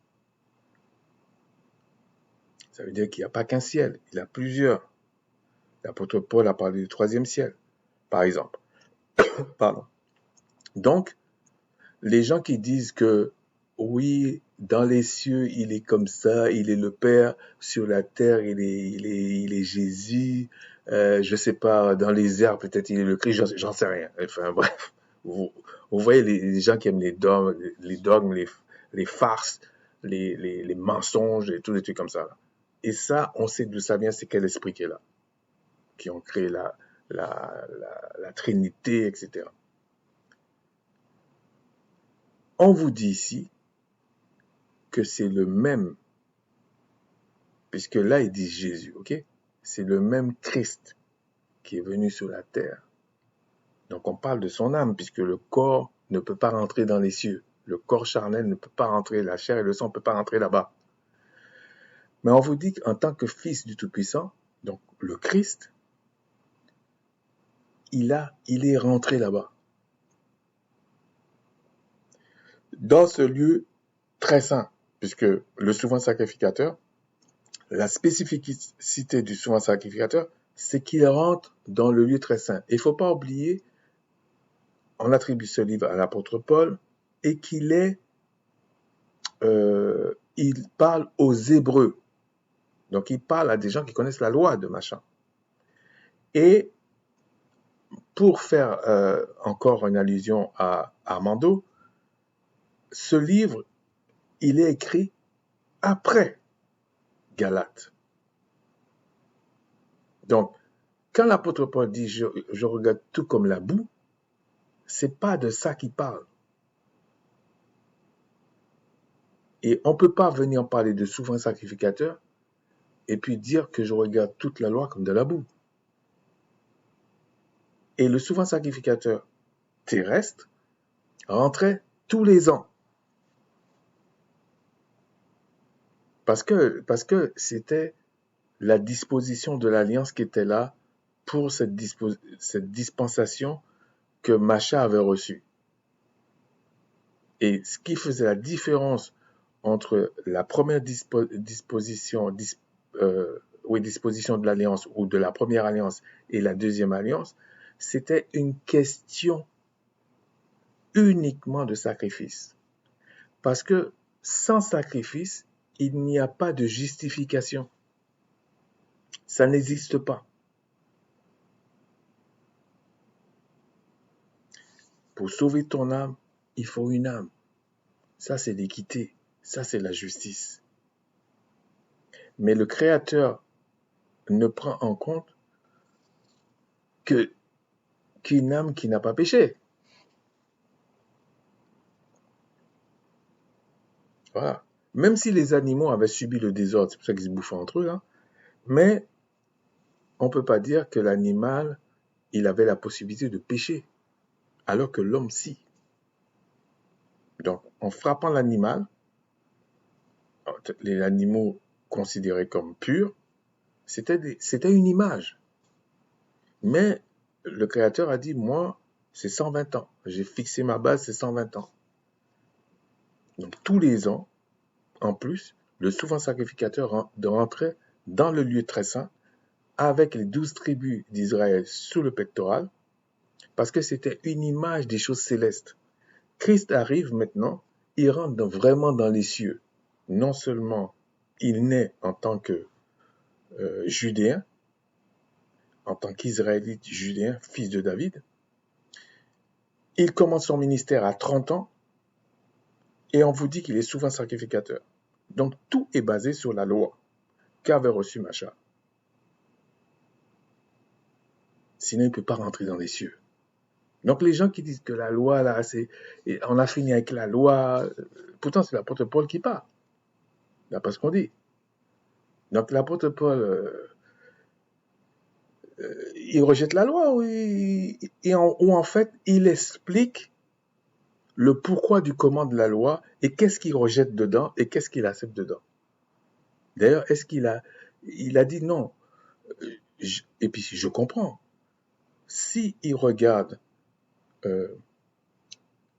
Speaker 1: Ça veut dire qu'il n'y a pas qu'un ciel, il y a plusieurs. L'apôtre Paul a parlé du troisième ciel, par exemple. Pardon. Donc, les gens qui disent que oui, dans les cieux, il est comme ça, il est le Père, sur la terre, il est Jésus, je sais pas, dans les airs, peut-être il est le Christ, j'en sais rien. Enfin, bref, vous voyez les gens qui aiment les dogmes, les farces, les mensonges et tous les trucs comme ça. Là. Et ça, on sait d'où ça vient, c'est quel esprit qui est là, qui ont créé la Trinité, etc. On vous dit ici que c'est le même, puisque là il dit Jésus, ok? C'est le même Christ qui est venu sur la terre. Donc on parle de son âme, puisque le corps ne peut pas rentrer dans les cieux. Le corps charnel ne peut pas rentrer, la chair et le sang ne peuvent pas rentrer là-bas. Mais on vous dit qu'en tant que fils du Tout-Puissant, donc le Christ, il est rentré là-bas. Dans ce lieu très saint, puisque le souverain sacrificateur, la spécificité du souverain sacrificateur, c'est qu'il rentre dans le lieu très saint. Il ne faut pas oublier, on attribue ce livre à l'apôtre Paul, et il parle aux Hébreux. Donc il parle à des gens qui connaissent la loi de machin. Et pour faire encore une allusion à Armando, ce livre, il est écrit après Galates. Donc, quand l'apôtre Paul dit je regarde tout comme la boue, c'est pas de ça qu'il parle. Et on ne peut pas venir parler de souverain sacrificateur et puis dire que je regarde toute la loi comme de la boue. Et le souverain sacrificateur terrestre rentrait tous les ans. Parce que c'était la disposition de l'alliance qui était là pour cette dispensation que Macha avait reçue. Et ce qui faisait la différence entre la première disposition de l'alliance ou de la première alliance et la deuxième alliance, c'était une question uniquement de sacrifice. Parce que sans sacrifice, il n'y a pas de justification. Ça n'existe pas. Pour sauver ton âme, il faut une âme. Ça, c'est l'équité. Ça, c'est la justice. Mais le Créateur ne prend en compte qu'une âme qui n'a pas péché. Voilà. Même si les animaux avaient subi le désordre, c'est pour ça qu'ils se bouffaient entre eux, hein, mais on ne peut pas dire que l'animal, il avait la possibilité de pécher, alors que l'homme, si. Donc, en frappant l'animal, les animaux considérés comme purs, c'était une image. Mais le Créateur a dit, moi, c'est 120 ans. J'ai fixé ma base, c'est 120 ans. Donc, tous les ans, en plus, le souverain sacrificateur rentrait dans le lieu très saint avec les 12 tribus d'Israël sous le pectoral, parce que c'était une image des choses célestes. Christ arrive maintenant, il rentre vraiment dans les cieux. Non seulement il naît en tant que judéen, en tant qu'israélite judéen, fils de David, il commence son ministère à 30 ans, et on vous dit qu'il est souverain sacrificateur. Donc tout est basé sur la loi qu'avait reçue Macha. Sinon, il ne peut pas rentrer dans les cieux. Donc les gens qui disent que la loi, là, on a fini avec la loi, pourtant c'est l'apôtre Paul qui parle. D'après ce qu'on dit. Donc l'apôtre Paul, il rejette la loi ou en fait il explique le pourquoi du comment de la loi et qu'est-ce qu'il rejette dedans et qu'est-ce qu'il accepte dedans. D'ailleurs, est-ce qu'il a, il a dit non. Et puis je comprends. Si il regarde,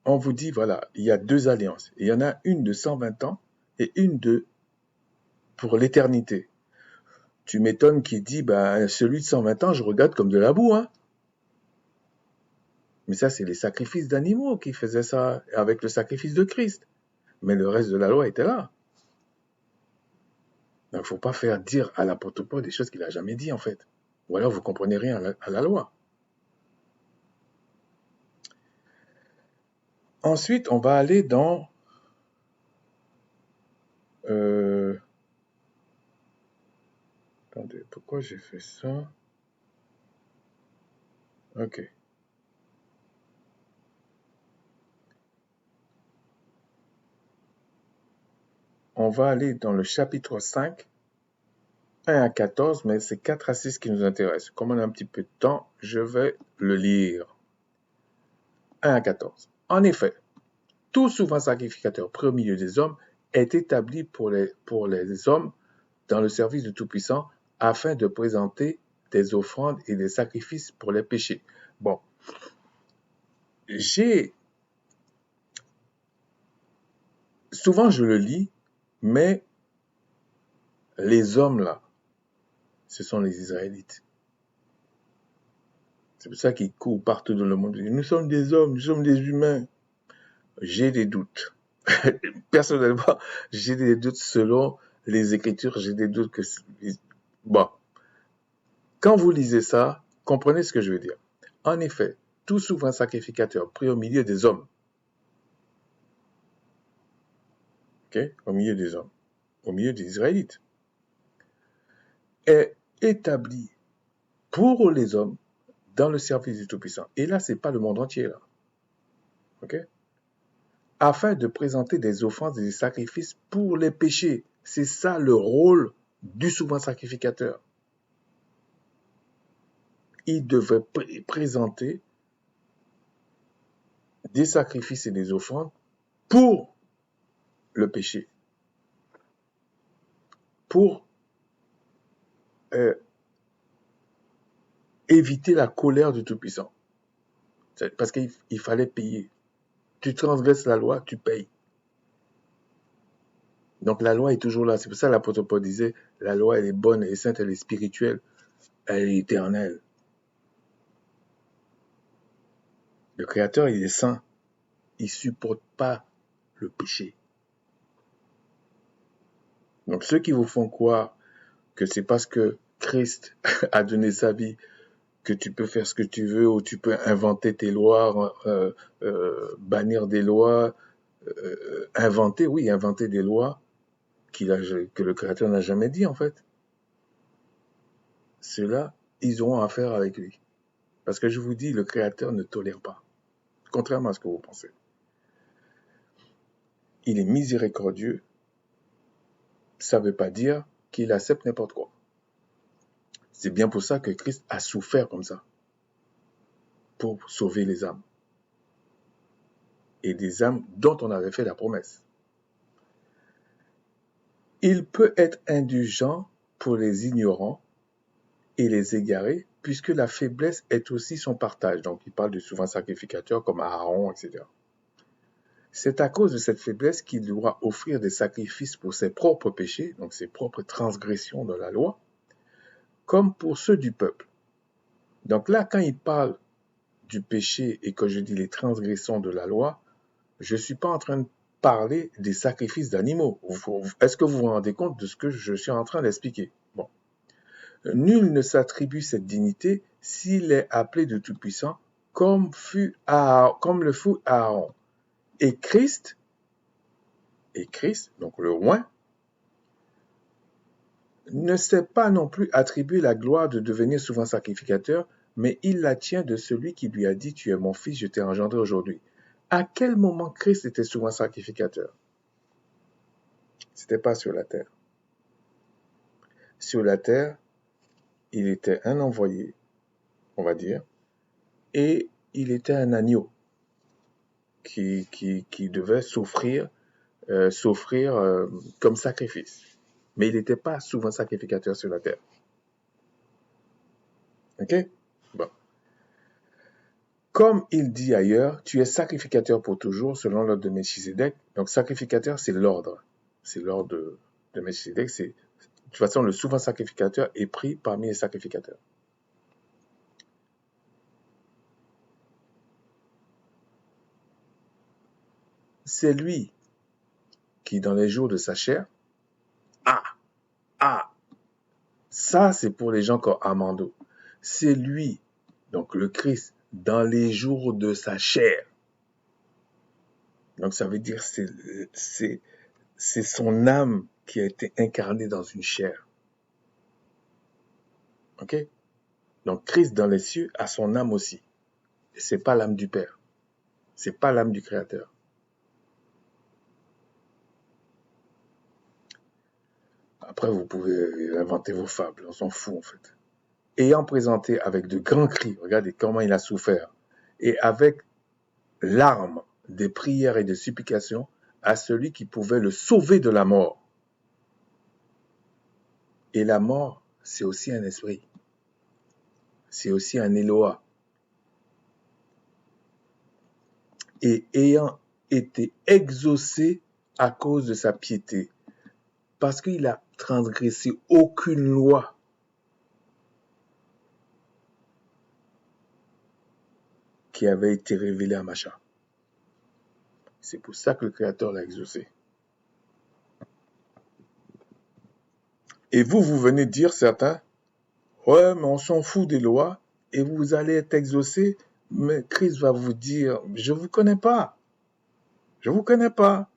Speaker 1: on vous dit voilà, il y a 2 alliances. Il y en a une de 120 ans et une pour l'éternité. Tu m'étonnes qu'il dit, celui de 120 ans, je regarde comme de la boue, hein. Mais ça, c'est les sacrifices d'animaux qui faisaient ça avec le sacrifice de Christ. Mais le reste de la loi était là. Donc, il ne faut pas faire dire à l'apôtre Paul des choses qu'il n'a jamais dit, en fait. Ou alors, vous ne comprenez rien à la loi. Ensuite, on va aller dans... Attendez, pourquoi j'ai fait ça? Ok. On va aller dans le chapitre 5, 1 à 14, mais c'est 4 à 6 qui nous intéressent. Comme on a un petit peu de temps, je vais le lire. 1 à 14. En effet, tout souverain sacrificateur près au milieu des hommes est établi pour les hommes dans le service du Tout-Puissant afin de présenter des offrandes et des sacrifices pour les péchés. Bon, souvent je le lis, mais les hommes là, ce sont les Israélites. C'est pour ça qu'ils courent partout dans le monde. Nous sommes des hommes, nous sommes des humains. J'ai des doutes. Personnellement, j'ai des doutes selon les Écritures. J'ai des doutes que... Bon, quand vous lisez ça, comprenez ce que je veux dire. En effet, tout souverain sacrificateur pris au milieu des hommes, au milieu des hommes, au milieu des Israélites, est établi pour les hommes dans le service du Tout-Puissant. Et là, c'est pas le monde entier, là. OK? Afin de présenter des offrandes et des sacrifices pour les péchés. C'est ça le rôle du souverain sacrificateur. Il devait présenter des sacrifices et des offrandes pour le péché. Pour éviter la colère du Tout-Puissant. Parce qu'il fallait payer. Tu transgresses la loi, tu payes. Donc la loi est toujours là. C'est pour ça que l'apôtre Paul disait, la loi elle est bonne, elle est sainte, elle est spirituelle, elle est éternelle. Le Créateur, il est saint. Il ne supporte pas le péché. Donc ceux qui vous font croire que c'est parce que Christ a donné sa vie que tu peux faire ce que tu veux ou tu peux inventer tes lois, bannir des lois, inventer des lois que le Créateur n'a jamais dit en fait. Ceux-là, ils auront affaire avec lui. Parce que je vous dis, le Créateur ne tolère pas. Contrairement à ce que vous pensez. il est miséricordieux, ça ne veut pas dire qu'il accepte n'importe quoi. C'est bien pour ça que Christ a souffert comme ça, pour sauver les âmes. Et des âmes dont on avait fait la promesse. Il peut être indulgent pour les ignorants et les égarés, puisque la faiblesse est aussi son partage. Donc, il parle de souvent sacrificateurs comme Aaron, etc. C'est à cause de cette faiblesse qu'il doit offrir des sacrifices pour ses propres péchés, donc ses propres transgressions de la loi, comme pour ceux du peuple. Donc là, quand il parle du péché et que je dis les transgressions de la loi, je ne suis pas en train de parler des sacrifices d'animaux. Est-ce que vous vous rendez compte de ce que je suis en train d'expliquer? Bon. Nul ne s'attribue cette dignité s'il est appelé de Tout-Puissant, comme le fut Aaron. Et Christ, donc le roi, ne s'est pas non plus attribué la gloire de devenir souvent sacrificateur, mais il la tient de celui qui lui a dit « Tu es mon fils, je t'ai engendré aujourd'hui ». À quel moment Christ était souvent sacrificateur? C'était pas sur la terre. Sur la terre, il était un envoyé, on va dire, et il était un agneau qui devait s'offrir comme sacrifice. Mais il n'était pas souvent sacrificateur sur la terre. Ok? Bon. Comme il dit ailleurs, tu es sacrificateur pour toujours selon l'ordre de Melchisédek. Donc sacrificateur, c'est l'ordre. C'est l'ordre de Melchisédek. De toute façon, le souvent sacrificateur est pris parmi les sacrificateurs. C'est lui qui, dans les jours de sa chair, ça c'est pour les gens comme Armando. C'est lui, donc le Christ, dans les jours de sa chair. Donc ça veut dire c'est son âme qui a été incarnée dans une chair. Ok? Donc Christ dans les cieux a son âme aussi. Et c'est pas l'âme du Père. C'est pas l'âme du Créateur. Après, vous pouvez inventer vos fables, on s'en fout en fait. Ayant présenté avec de grands cris, regardez comment il a souffert, et avec larmes, des prières et des supplications à celui qui pouvait le sauver de la mort. Et la mort, c'est aussi un esprit. C'est aussi un Éloa. Et ayant été exaucé à cause de sa piété, parce qu'il a transgressé aucune loi, qui avait été révélée à Macha. C'est pour ça que le Créateur l'a exaucé. Et vous venez dire certains, ouais, mais on s'en fout des lois, et vous allez être exaucés, mais Christ va vous dire, je ne vous connais pas. Je ne vous connais pas.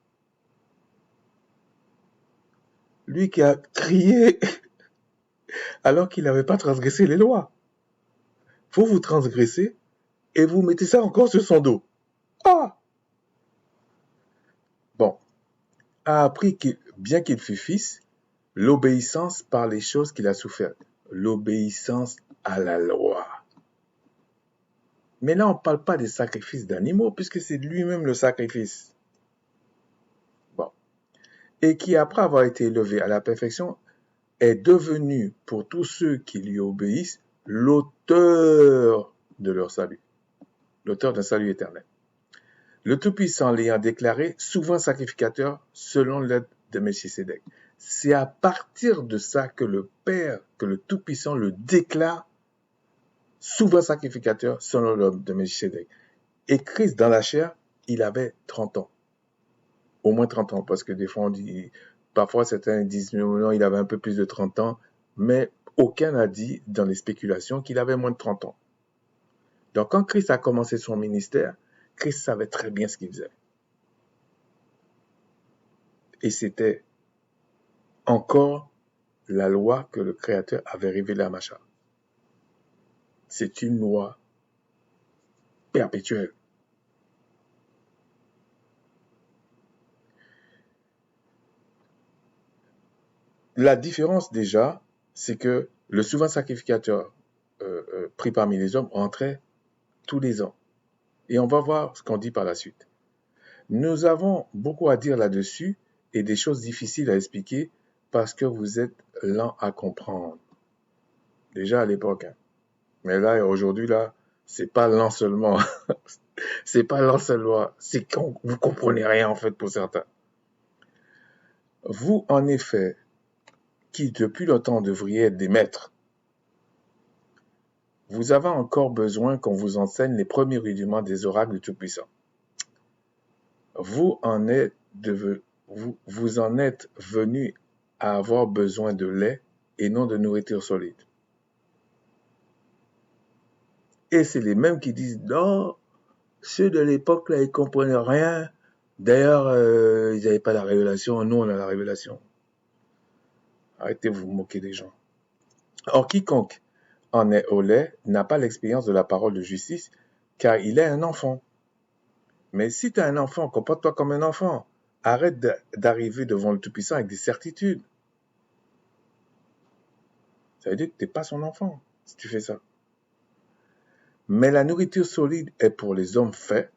Speaker 1: Lui qui a crié alors qu'il n'avait pas transgressé les lois. Vous transgressez et vous mettez ça encore sur son dos. Ah! Bon, a appris que, bien qu'il fût fils, l'obéissance par les choses qu'il a souffertes. L'obéissance à la loi. Mais là, on ne parle pas des sacrifices d'animaux, puisque c'est lui-même le sacrifice. Bon. Et qui, après avoir été élevé à la perfection, est devenu, pour tous ceux qui lui obéissent, l'auteur de leur salut. L'auteur d'un salut éternel. Le Tout-Puissant l'ayant déclaré souvent sacrificateur selon l'aide de Melchisédek. C'est à partir de ça que le Père, que le Tout-Puissant le déclare souvent sacrificateur selon l'ordre de Melchisédek. Et Christ, dans la chair, il avait 30 ans. Au moins 30 ans, parce que des fois, parfois certains disent non, il avait un peu plus de 30 ans, mais aucun n'a dit dans les spéculations qu'il avait moins de 30 ans. Donc quand Christ a commencé son ministère, Christ savait très bien ce qu'il faisait. Et c'était encore la loi que le Créateur avait révélée à Macha. C'est une loi perpétuelle. la différence déjà, c'est que le souverain sacrificateur pris parmi les hommes entrait tous les ans. Et on va voir ce qu'on dit par la suite. Nous avons beaucoup à dire là-dessus et des choses difficiles à expliquer parce que vous êtes lents à comprendre. Déjà à l'époque. Hein. Mais là, aujourd'hui, là, c'est pas lent seulement. C'est pas lent seulement. C'est qu'on vous comprenez rien, en fait, pour certains. Vous, en effet, qui depuis longtemps devriez être des maîtres, vous avez encore besoin qu'on vous enseigne les premiers rudiments des oracles du Tout-Puissant. Vous en êtes venu à avoir besoin de lait et non de nourriture solide. Et c'est les mêmes qui disent, non, ceux de l'époque, là, ils comprenaient rien. D'ailleurs, ils n'avaient pas la révélation. Nous, on a la révélation. Arrêtez de vous moquer des gens. Or, quiconque en est au lait n'a pas l'expérience de la parole de justice, car il est un enfant. Mais si tu es un enfant, comporte-toi comme un enfant. Arrête d'arriver devant le Tout-Puissant avec des certitudes. Ça veut dire que tu n'es pas son enfant, si tu fais ça. Mais la nourriture solide est pour les hommes faits,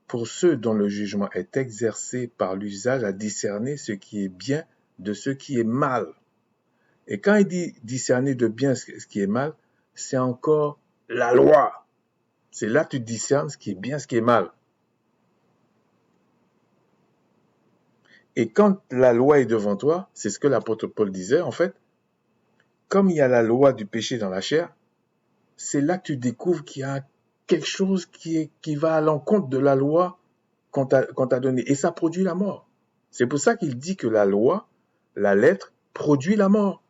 Speaker 1: pour ceux dont le jugement est exercé par l'usage à discerner ce qui est bien de ce qui est mal. Et quand il dit discerner de bien ce qui est mal, c'est encore la loi. C'est là que tu discernes ce qui est bien, ce qui est mal. Et quand la loi est devant toi, c'est ce que l'apôtre Paul disait en fait, comme il y a la loi du péché dans la chair, c'est là que tu découvres qu'il y a quelque chose qui va à l'encontre de la loi qu'on t'a donnée. Et ça produit la mort. C'est pour ça qu'il dit que la loi, la lettre, produit la mort.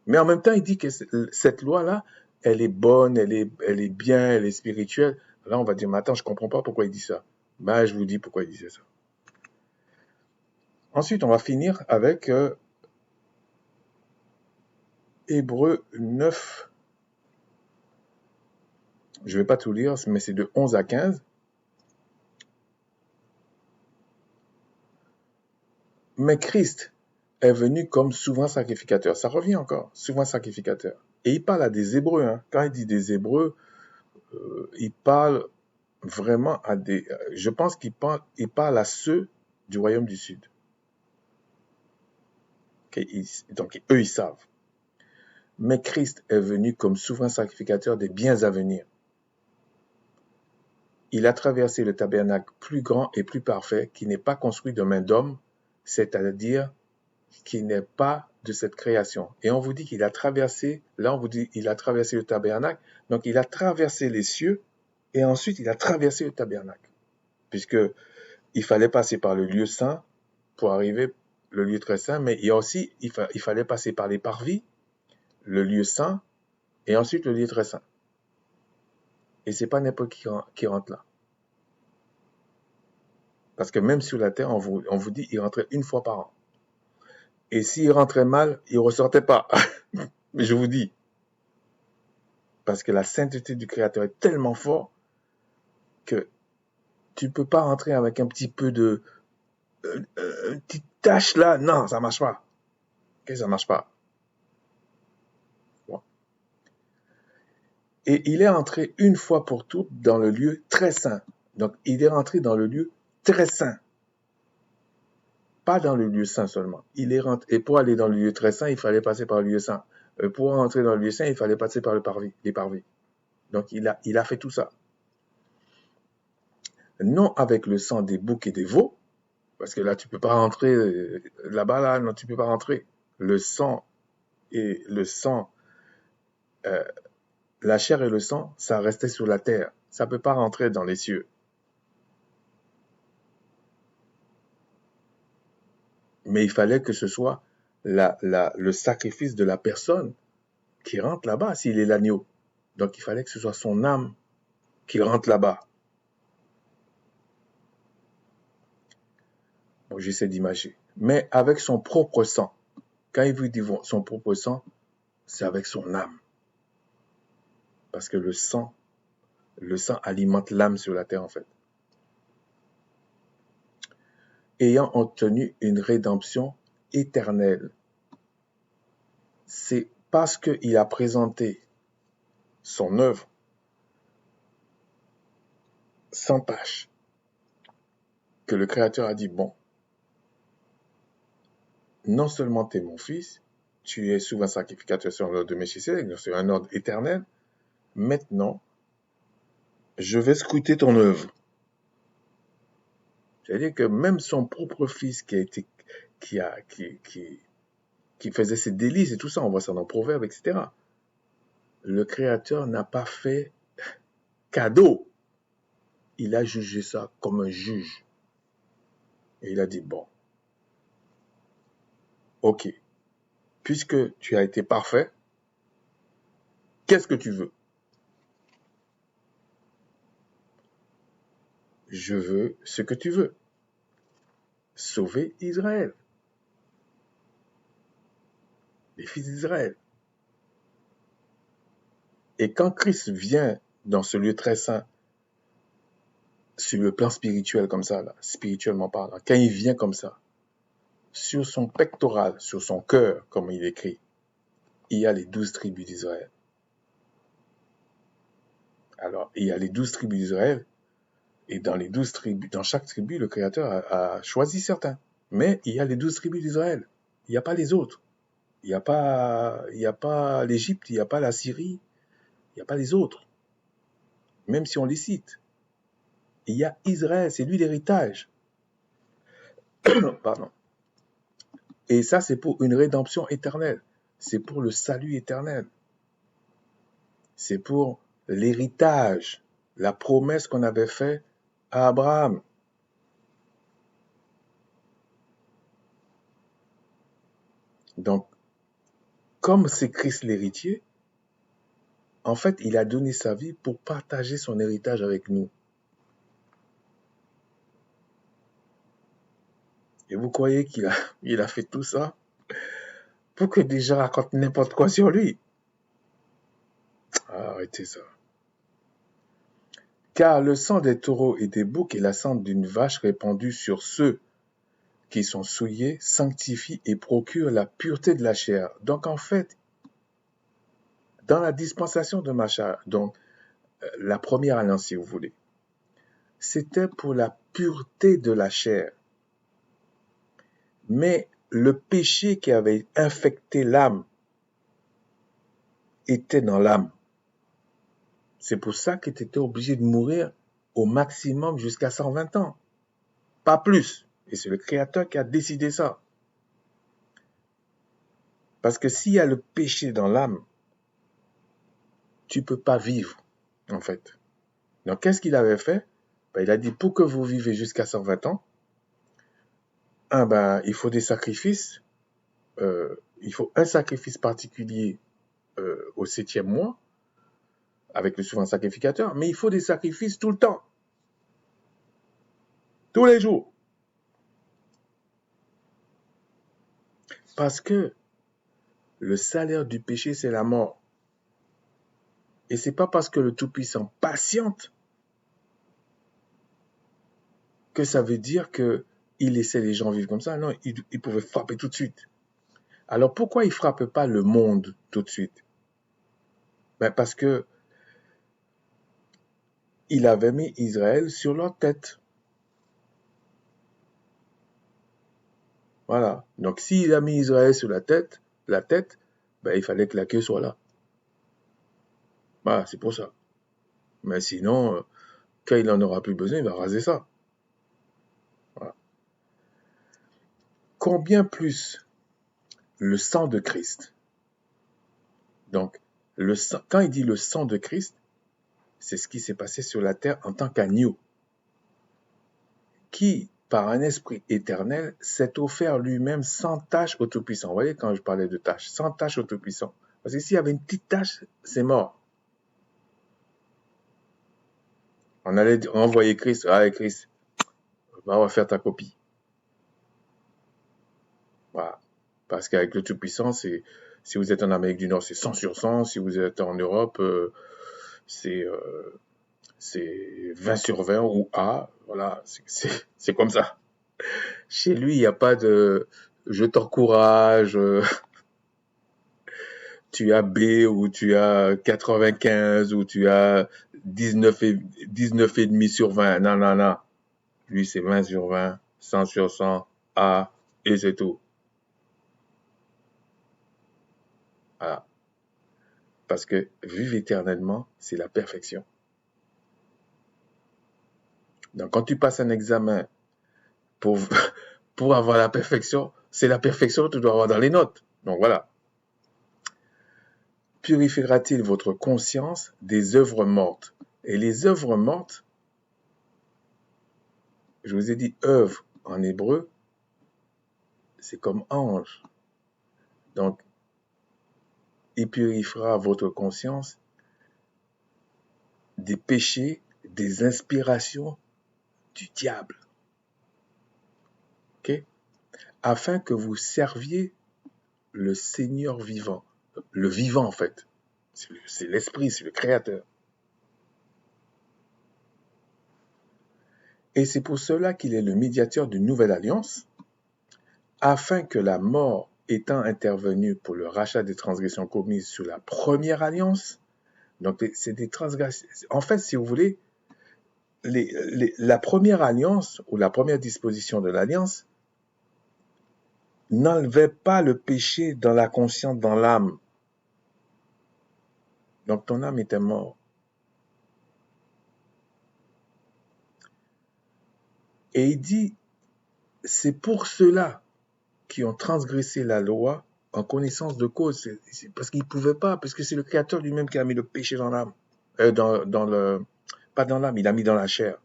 Speaker 1: Mais en même temps, il dit que cette loi-là, elle est bonne, elle est bien, elle est spirituelle. Là, on va dire, mais attends, je ne comprends pas pourquoi il dit ça. Ben, je vous dis pourquoi il disait ça. Ensuite, on va finir avec Hébreux 9. Je ne vais pas tout lire, mais c'est de 11 à 15. Mais Christ est venu comme souverain sacrificateur. Ça revient encore, souverain sacrificateur. Et il parle à des Hébreux. Hein. Quand il dit des Hébreux, il parle vraiment à des... Je pense qu'il parle à ceux du royaume du Sud. Donc, eux, ils savent. Mais Christ est venu comme souverain sacrificateur des biens à venir. Il a traversé le tabernacle plus grand et plus parfait qui n'est pas construit de main d'homme, c'est-à-dire qui n'est pas de cette création. Et on vous dit qu'il a traversé, là on vous dit il a traversé le tabernacle, donc il a traversé les cieux et ensuite il a traversé le tabernacle. Puisque il fallait passer par le lieu saint pour arriver le lieu très saint, mais il y a aussi, il fallait passer par les parvis, le lieu saint et ensuite le lieu très saint. Et c'est pas n'importe qui rentre là. Parce que même sur la terre, on vous dit il rentrait une fois par an. Et s'il rentrait mal, il ne ressortait pas. Mais je vous dis, parce que la sainteté du Créateur est tellement forte que tu ne peux pas rentrer avec un petit peu de... une petite tache là. Non, ça ne marche pas. Okay, ça ne marche pas. Bon. Et il est entré une fois pour toutes dans le lieu très saint. Donc, il est rentré dans le lieu très saint. Pas dans le lieu saint seulement. Il est rentré. Et pour aller dans le lieu très saint, il fallait passer par le lieu saint. Pour entrer dans le lieu saint, il fallait passer par les parvis. Donc, il a fait tout ça. Non avec le sang des boucs et des veaux, parce que là, tu ne peux pas rentrer, là-bas, là, non, tu ne peux pas rentrer. Le sang, la chair et le sang, ça restait sur la terre. Ça ne peut pas rentrer dans les cieux. Mais il fallait que ce soit le sacrifice de la personne qui rentre là-bas, s'il est l'agneau. Donc, il fallait que ce soit son âme qui rentre là-bas. Bon, j'essaie d'imager. Mais avec son propre sang. Quand il vous dit son propre sang, c'est avec son âme. Parce que le sang alimente l'âme sur la terre, en fait. Ayant obtenu une rédemption éternel, c'est parce qu'il a présenté son œuvre sans tâche que le Créateur a dit, bon, non seulement tu es mon fils, tu es souverain sacrificateur sur l'ordre de Melchisédek, donc c'est un ordre éternel, maintenant, je vais scruter ton œuvre. C'est-à-dire que même son propre fils qui faisait ses délices et tout ça, on voit ça dans Proverbes, etc. Le Créateur n'a pas fait cadeau. Il a jugé ça comme un juge. Et il a dit, bon, ok, puisque tu as été parfait, qu'est-ce que tu veux? Je veux ce que tu veux. Sauver Israël. Les fils d'Israël. Et quand Christ vient dans ce lieu très saint, sur le plan spirituel comme ça, là, spirituellement parlant, quand il vient comme ça, sur son pectoral, sur son cœur, comme il écrit, il y a les 12 tribus d'Israël. Alors, il y a les 12 tribus d'Israël, et dans les 12 tribus, dans chaque tribu, le Créateur a choisi certains. Mais il y a les 12 tribus d'Israël. Il n'y a pas les autres. Il n'y a pas l'Égypte, il n'y a pas la Syrie, il n'y a pas les autres. Même si on les cite. Il y a Israël, c'est lui l'héritage. Pardon. Et ça, c'est pour une rédemption éternelle. C'est pour le salut éternel. C'est pour l'héritage, la promesse qu'on avait faite à Abraham. Donc, comme c'est Christ l'héritier, en fait, il a donné sa vie pour partager son héritage avec nous. Et vous croyez qu'il a fait tout ça pour que des gens racontent n'importe quoi sur lui? Arrêtez ça. Car le sang des taureaux et des boucs et la cendre d'une vache répandue sur ceux qui sont souillés sanctifie et procure la pureté de la chair. Donc en fait, dans la dispensation de Macha, donc la première alliance si vous voulez, c'était pour la pureté de la chair. Mais le péché qui avait infecté l'âme était dans l'âme. C'est pour ça qu'il était obligé de mourir au maximum jusqu'à 120 ans. Pas plus. Et c'est le Créateur qui a décidé ça. Parce que s'il y a le péché dans l'âme, tu ne peux pas vivre, en fait. Donc, qu'est-ce qu'il avait fait? Il a dit, pour que vous vivez jusqu'à 120 ans, il faut des sacrifices. Il faut un sacrifice particulier au 7e mois, avec le souverain sacrificateur, mais il faut des sacrifices tout le temps. Tous les jours. Parce que le salaire du péché, c'est la mort. Et c'est pas parce que le Tout-Puissant patiente que ça veut dire qu'il laissait les gens vivre comme ça. Non, il pouvait frapper tout de suite. Alors pourquoi il ne frappe pas le monde tout de suite? Parce que il avait mis Israël sur leur tête. Voilà. Donc s'il a mis Israël sur la tête, il fallait que la queue soit là. Voilà, c'est pour ça. Mais sinon, quand il n'en aura plus besoin, il va raser ça. Voilà. Combien plus le sang de Christ? Donc, quand il dit le sang de Christ, c'est ce qui s'est passé sur la terre en tant qu'agneau, qui, par un esprit éternel, s'est offert lui-même sans tache au Tout-Puissant. Vous voyez, quand je parlais de tache, sans tache au Tout-Puissant. Parce que s'il y avait une petite tache, c'est mort. On allait envoyer Christ. Christ, va refaire ta copie. Voilà. Parce qu'avec le Tout-Puissant, si vous êtes en Amérique du Nord, c'est 100 sur 100. Si vous êtes en Europe, c'est 20 sur 20 ou A. Voilà, c'est comme ça. Chez lui, il n'y a pas de je t'encourage, tu as B ou tu as 95 ou tu as 19 et demi sur 20. Non, non, non. Lui, c'est 20 sur 20, 100 sur 100, A, et c'est tout. Voilà. Parce que vivre éternellement, c'est la perfection. Donc, quand tu passes un examen pour, pour avoir la perfection, c'est la perfection que tu dois avoir dans les notes. Donc, voilà. Purifiera-t-il votre conscience des œuvres mortes? Et les œuvres mortes, je vous ai dit œuvre en hébreu, c'est comme ange. Donc, il purifiera votre conscience des péchés, des inspirations du diable. Ok? Afin que vous serviez le Seigneur vivant. Le vivant, en fait. C'est l'Esprit, c'est le Créateur. Et c'est pour cela qu'il est le médiateur d'une nouvelle alliance, afin que la mort étant intervenue pour le rachat des transgressions commises sous la première alliance, donc c'est des transgressions. En fait, si vous voulez, la première alliance ou la première disposition de l'alliance n'enlevait pas le péché dans la conscience, dans l'âme. Donc ton âme était morte. Et il dit, c'est pour ceux-là qui ont transgressé la loi en connaissance de cause. C'est parce qu'ils ne pouvaient pas, parce que c'est le Créateur lui-même qui a mis le péché dans l'âme. Pas dans l'âme, il a mis dans la chair.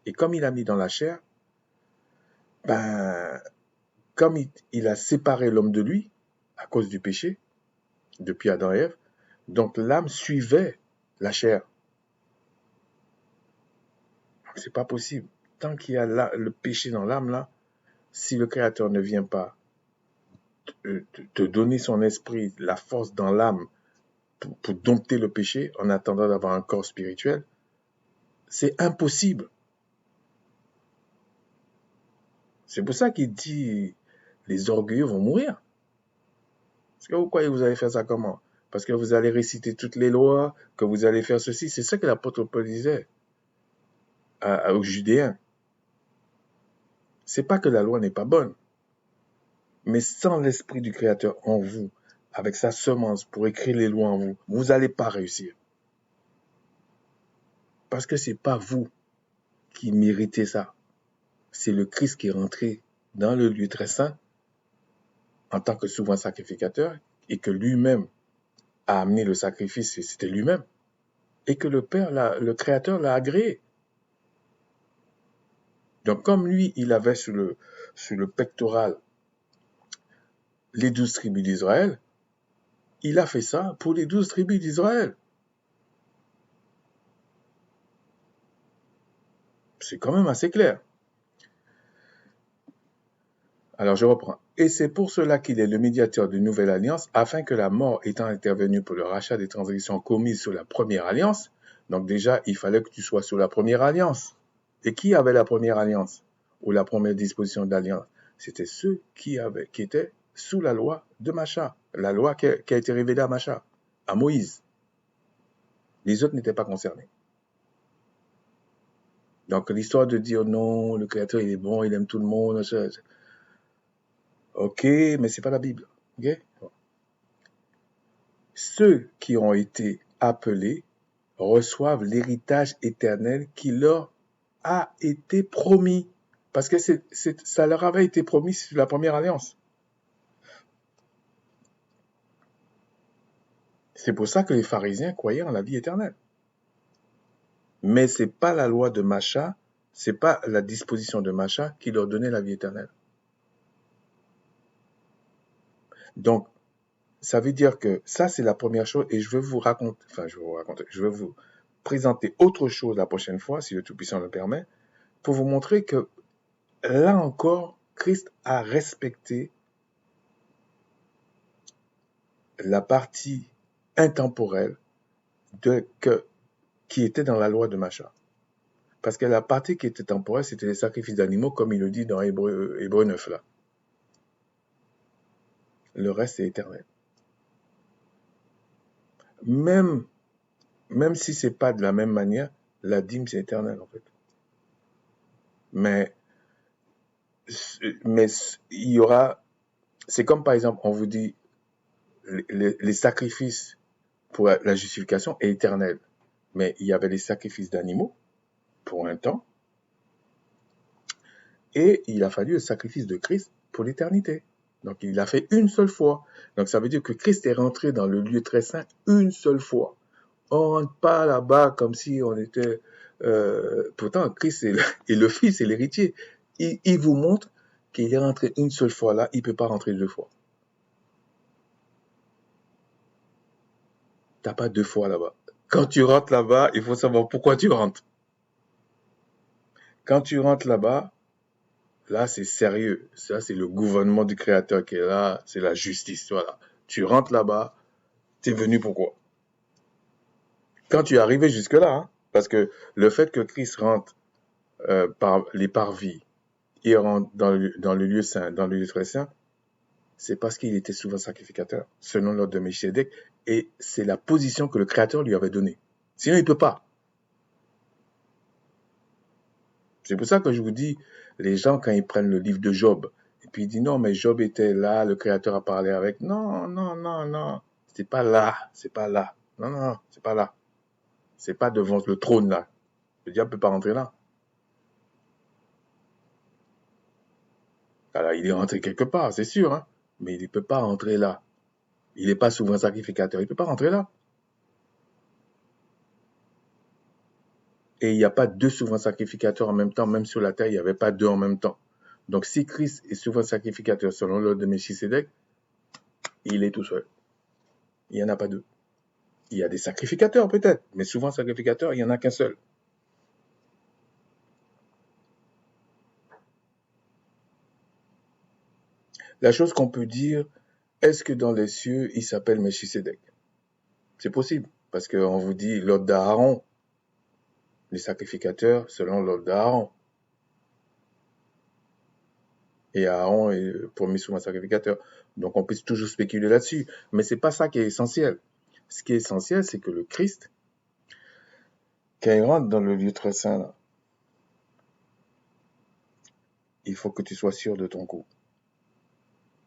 Speaker 1: Et comme il a mis dans la chair, ben, comme il a séparé l'homme de lui, à cause du péché, depuis Adam et Ève, donc l'âme suivait la chair. C'est pas possible. Tant qu'il y a le péché dans l'âme, là, si le Créateur ne vient pas te donner son esprit, la force dans l'âme pour dompter le péché en attendant d'avoir un corps spirituel, c'est impossible. C'est pour ça qu'il dit les orgueilleux vont mourir. Est-ce que vous croyez que vous allez faire ça comment? Parce que vous allez réciter toutes les lois, que vous allez faire ceci. C'est ça que l'apôtre Paul disait aux Judéens. C'est pas que la loi n'est pas bonne, mais sans l'esprit du Créateur en vous, avec sa semence pour écrire les lois en vous, vous n'allez pas réussir. Parce que c'est pas vous qui méritez ça. C'est le Christ qui est rentré dans le lieu très saint en tant que souverain sacrificateur et que lui-même a amené le sacrifice, c'était lui-même, et que le Père, le Créateur l'a agréé. Donc comme lui, il avait sur le pectoral les 12 tribus d'Israël, il a fait ça pour les 12 tribus d'Israël. C'est quand même assez clair. Alors je reprends. Et c'est pour cela qu'il est le médiateur d'une nouvelle alliance, afin que la mort étant intervenue pour le rachat des transgressions commises sous la première alliance, donc déjà, il fallait que tu sois sous la première alliance. Et qui avait la première alliance ou la première disposition d'alliance? C'était ceux qui étaient sous la loi de Macha, la loi qui a été révélée à Macha, à Moïse. Les autres n'étaient pas concernés. Donc l'histoire de dire non, le Créateur il est bon, il aime tout le monde, ok, mais c'est pas la Bible. Okay? Ceux qui ont été appelés reçoivent l'héritage éternel qui leur a été promis. Parce que ça leur avait été promis sur la première alliance. C'est pour ça que les pharisiens croyaient en la vie éternelle. Mais c'est pas la loi de Macha, c'est pas la disposition de Macha qui leur donnait la vie éternelle. Donc, ça veut dire que ça, c'est la première chose, et je vais vous présenter autre chose la prochaine fois, si le Tout-Puissant le permet, pour vous montrer que, là encore, Christ a respecté la partie intemporelle qui était dans la loi de Macha. Parce que la partie qui était temporelle, c'était les sacrifices d'animaux, comme il le dit dans Hébreu 9 là. le reste est éternel. Même si c'est pas de la même manière, la dîme c'est éternel en fait. Mais il y aura, c'est comme par exemple, on vous dit, les sacrifices pour la justification est éternel. Mais il y avait les sacrifices d'animaux pour un temps, et il a fallu le sacrifice de Christ pour l'éternité. Donc il l'a fait une seule fois. Donc ça veut dire que Christ est rentré dans le lieu très saint une seule fois. On ne rentre pas là-bas comme si on était... pourtant, Christ est le Fils et l'héritier. Il vous montre qu'il est rentré une seule fois là, il ne peut pas rentrer deux fois. Tu n'as pas deux fois là-bas. Quand tu rentres là-bas, il faut savoir pourquoi tu rentres. Quand tu rentres là-bas, là, c'est sérieux. Ça, c'est le gouvernement du Créateur qui est là. C'est la justice. Voilà. Tu rentres là-bas, tu es venu pourquoi? Quand tu es arrivé jusque-là, hein, parce que le fait que Christ rentre par les parvis, il rentre dans le lieu saint, dans le lieu très saint, c'est parce qu'il était souvent sacrificateur, selon l'ordre de Melchisédek, et c'est la position que le Créateur lui avait donnée. Sinon, il ne peut pas. C'est pour ça que je vous dis, les gens, quand ils prennent le livre de Job, et puis ils disent non, mais Job était là, le Créateur a parlé avec. Non, non, non, non. C'est pas là. C'est pas là. Non, non, c'est pas là. C'est pas devant le trône là. Le diable peut pas rentrer là. Alors, il est rentré quelque part, c'est sûr, hein. Mais il ne peut pas rentrer là. Il n'est pas souverain sacrificateur. Il ne peut pas rentrer là. Et il n'y a pas deux souverains sacrificateurs en même temps. Même sur la terre, il n'y avait pas deux en même temps. Donc, si Christ est souverain sacrificateur selon l'ordre de Melchisédek, il est tout seul. Il n'y en a pas deux. Il y a des sacrificateurs peut-être, mais souvent sacrificateurs, il n'y en a qu'un seul. La chose qu'on peut dire, est-ce que dans les cieux, il s'appelle Melchisédek? C'est possible, parce qu'on vous dit l'ordre d'Aaron, les sacrificateurs selon l'ordre d'Aaron. Et Aaron est le premier souverain sacrificateur. Donc on peut toujours spéculer là-dessus. Mais ce n'est pas ça qui est essentiel. Ce qui est essentiel, c'est que le Christ, quand il rentre dans le lieu très saint, là, il faut que tu sois sûr de ton coup.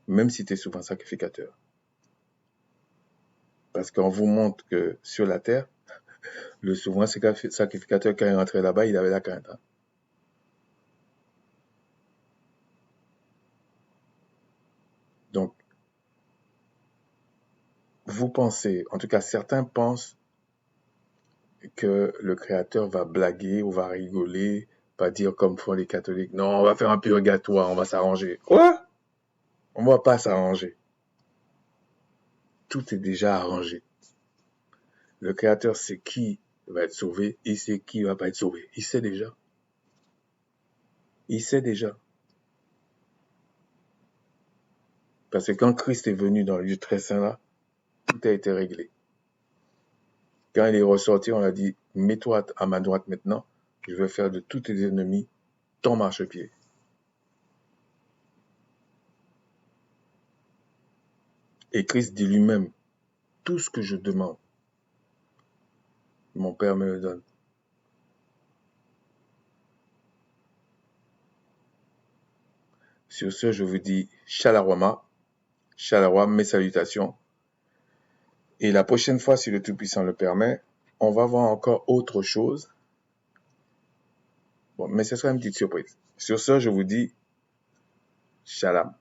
Speaker 1: Même si tu es souverain sacrificateur. Parce qu'on vous montre que sur la terre, le souverain sacrificateur, quand il rentrait là-bas, il avait la crainte. Hein. Donc, vous pensez, en tout cas certains pensent que le Créateur va blaguer ou va rigoler, va dire comme font les catholiques, non, on va faire un purgatoire, on va s'arranger. Quoi? On ne va pas s'arranger. Tout est déjà arrangé. Le Créateur sait qui va être sauvé, il sait qui va pas être sauvé. Il sait déjà. Il sait déjà. Parce que quand Christ est venu dans le lieu très saint là, tout a été réglé. Quand il est ressorti, on a dit, mets-toi à ma droite maintenant, je vais faire de tous tes ennemis ton marchepied. Et Christ dit lui-même, tout ce que je demande, mon Père me le donne. Sur ce, je vous dis Shalom, mes salutations. Et la prochaine fois, si le Tout-Puissant le permet, on va voir encore autre chose. Bon, mais ce sera une petite surprise. Sur ce, je vous dis Shalom.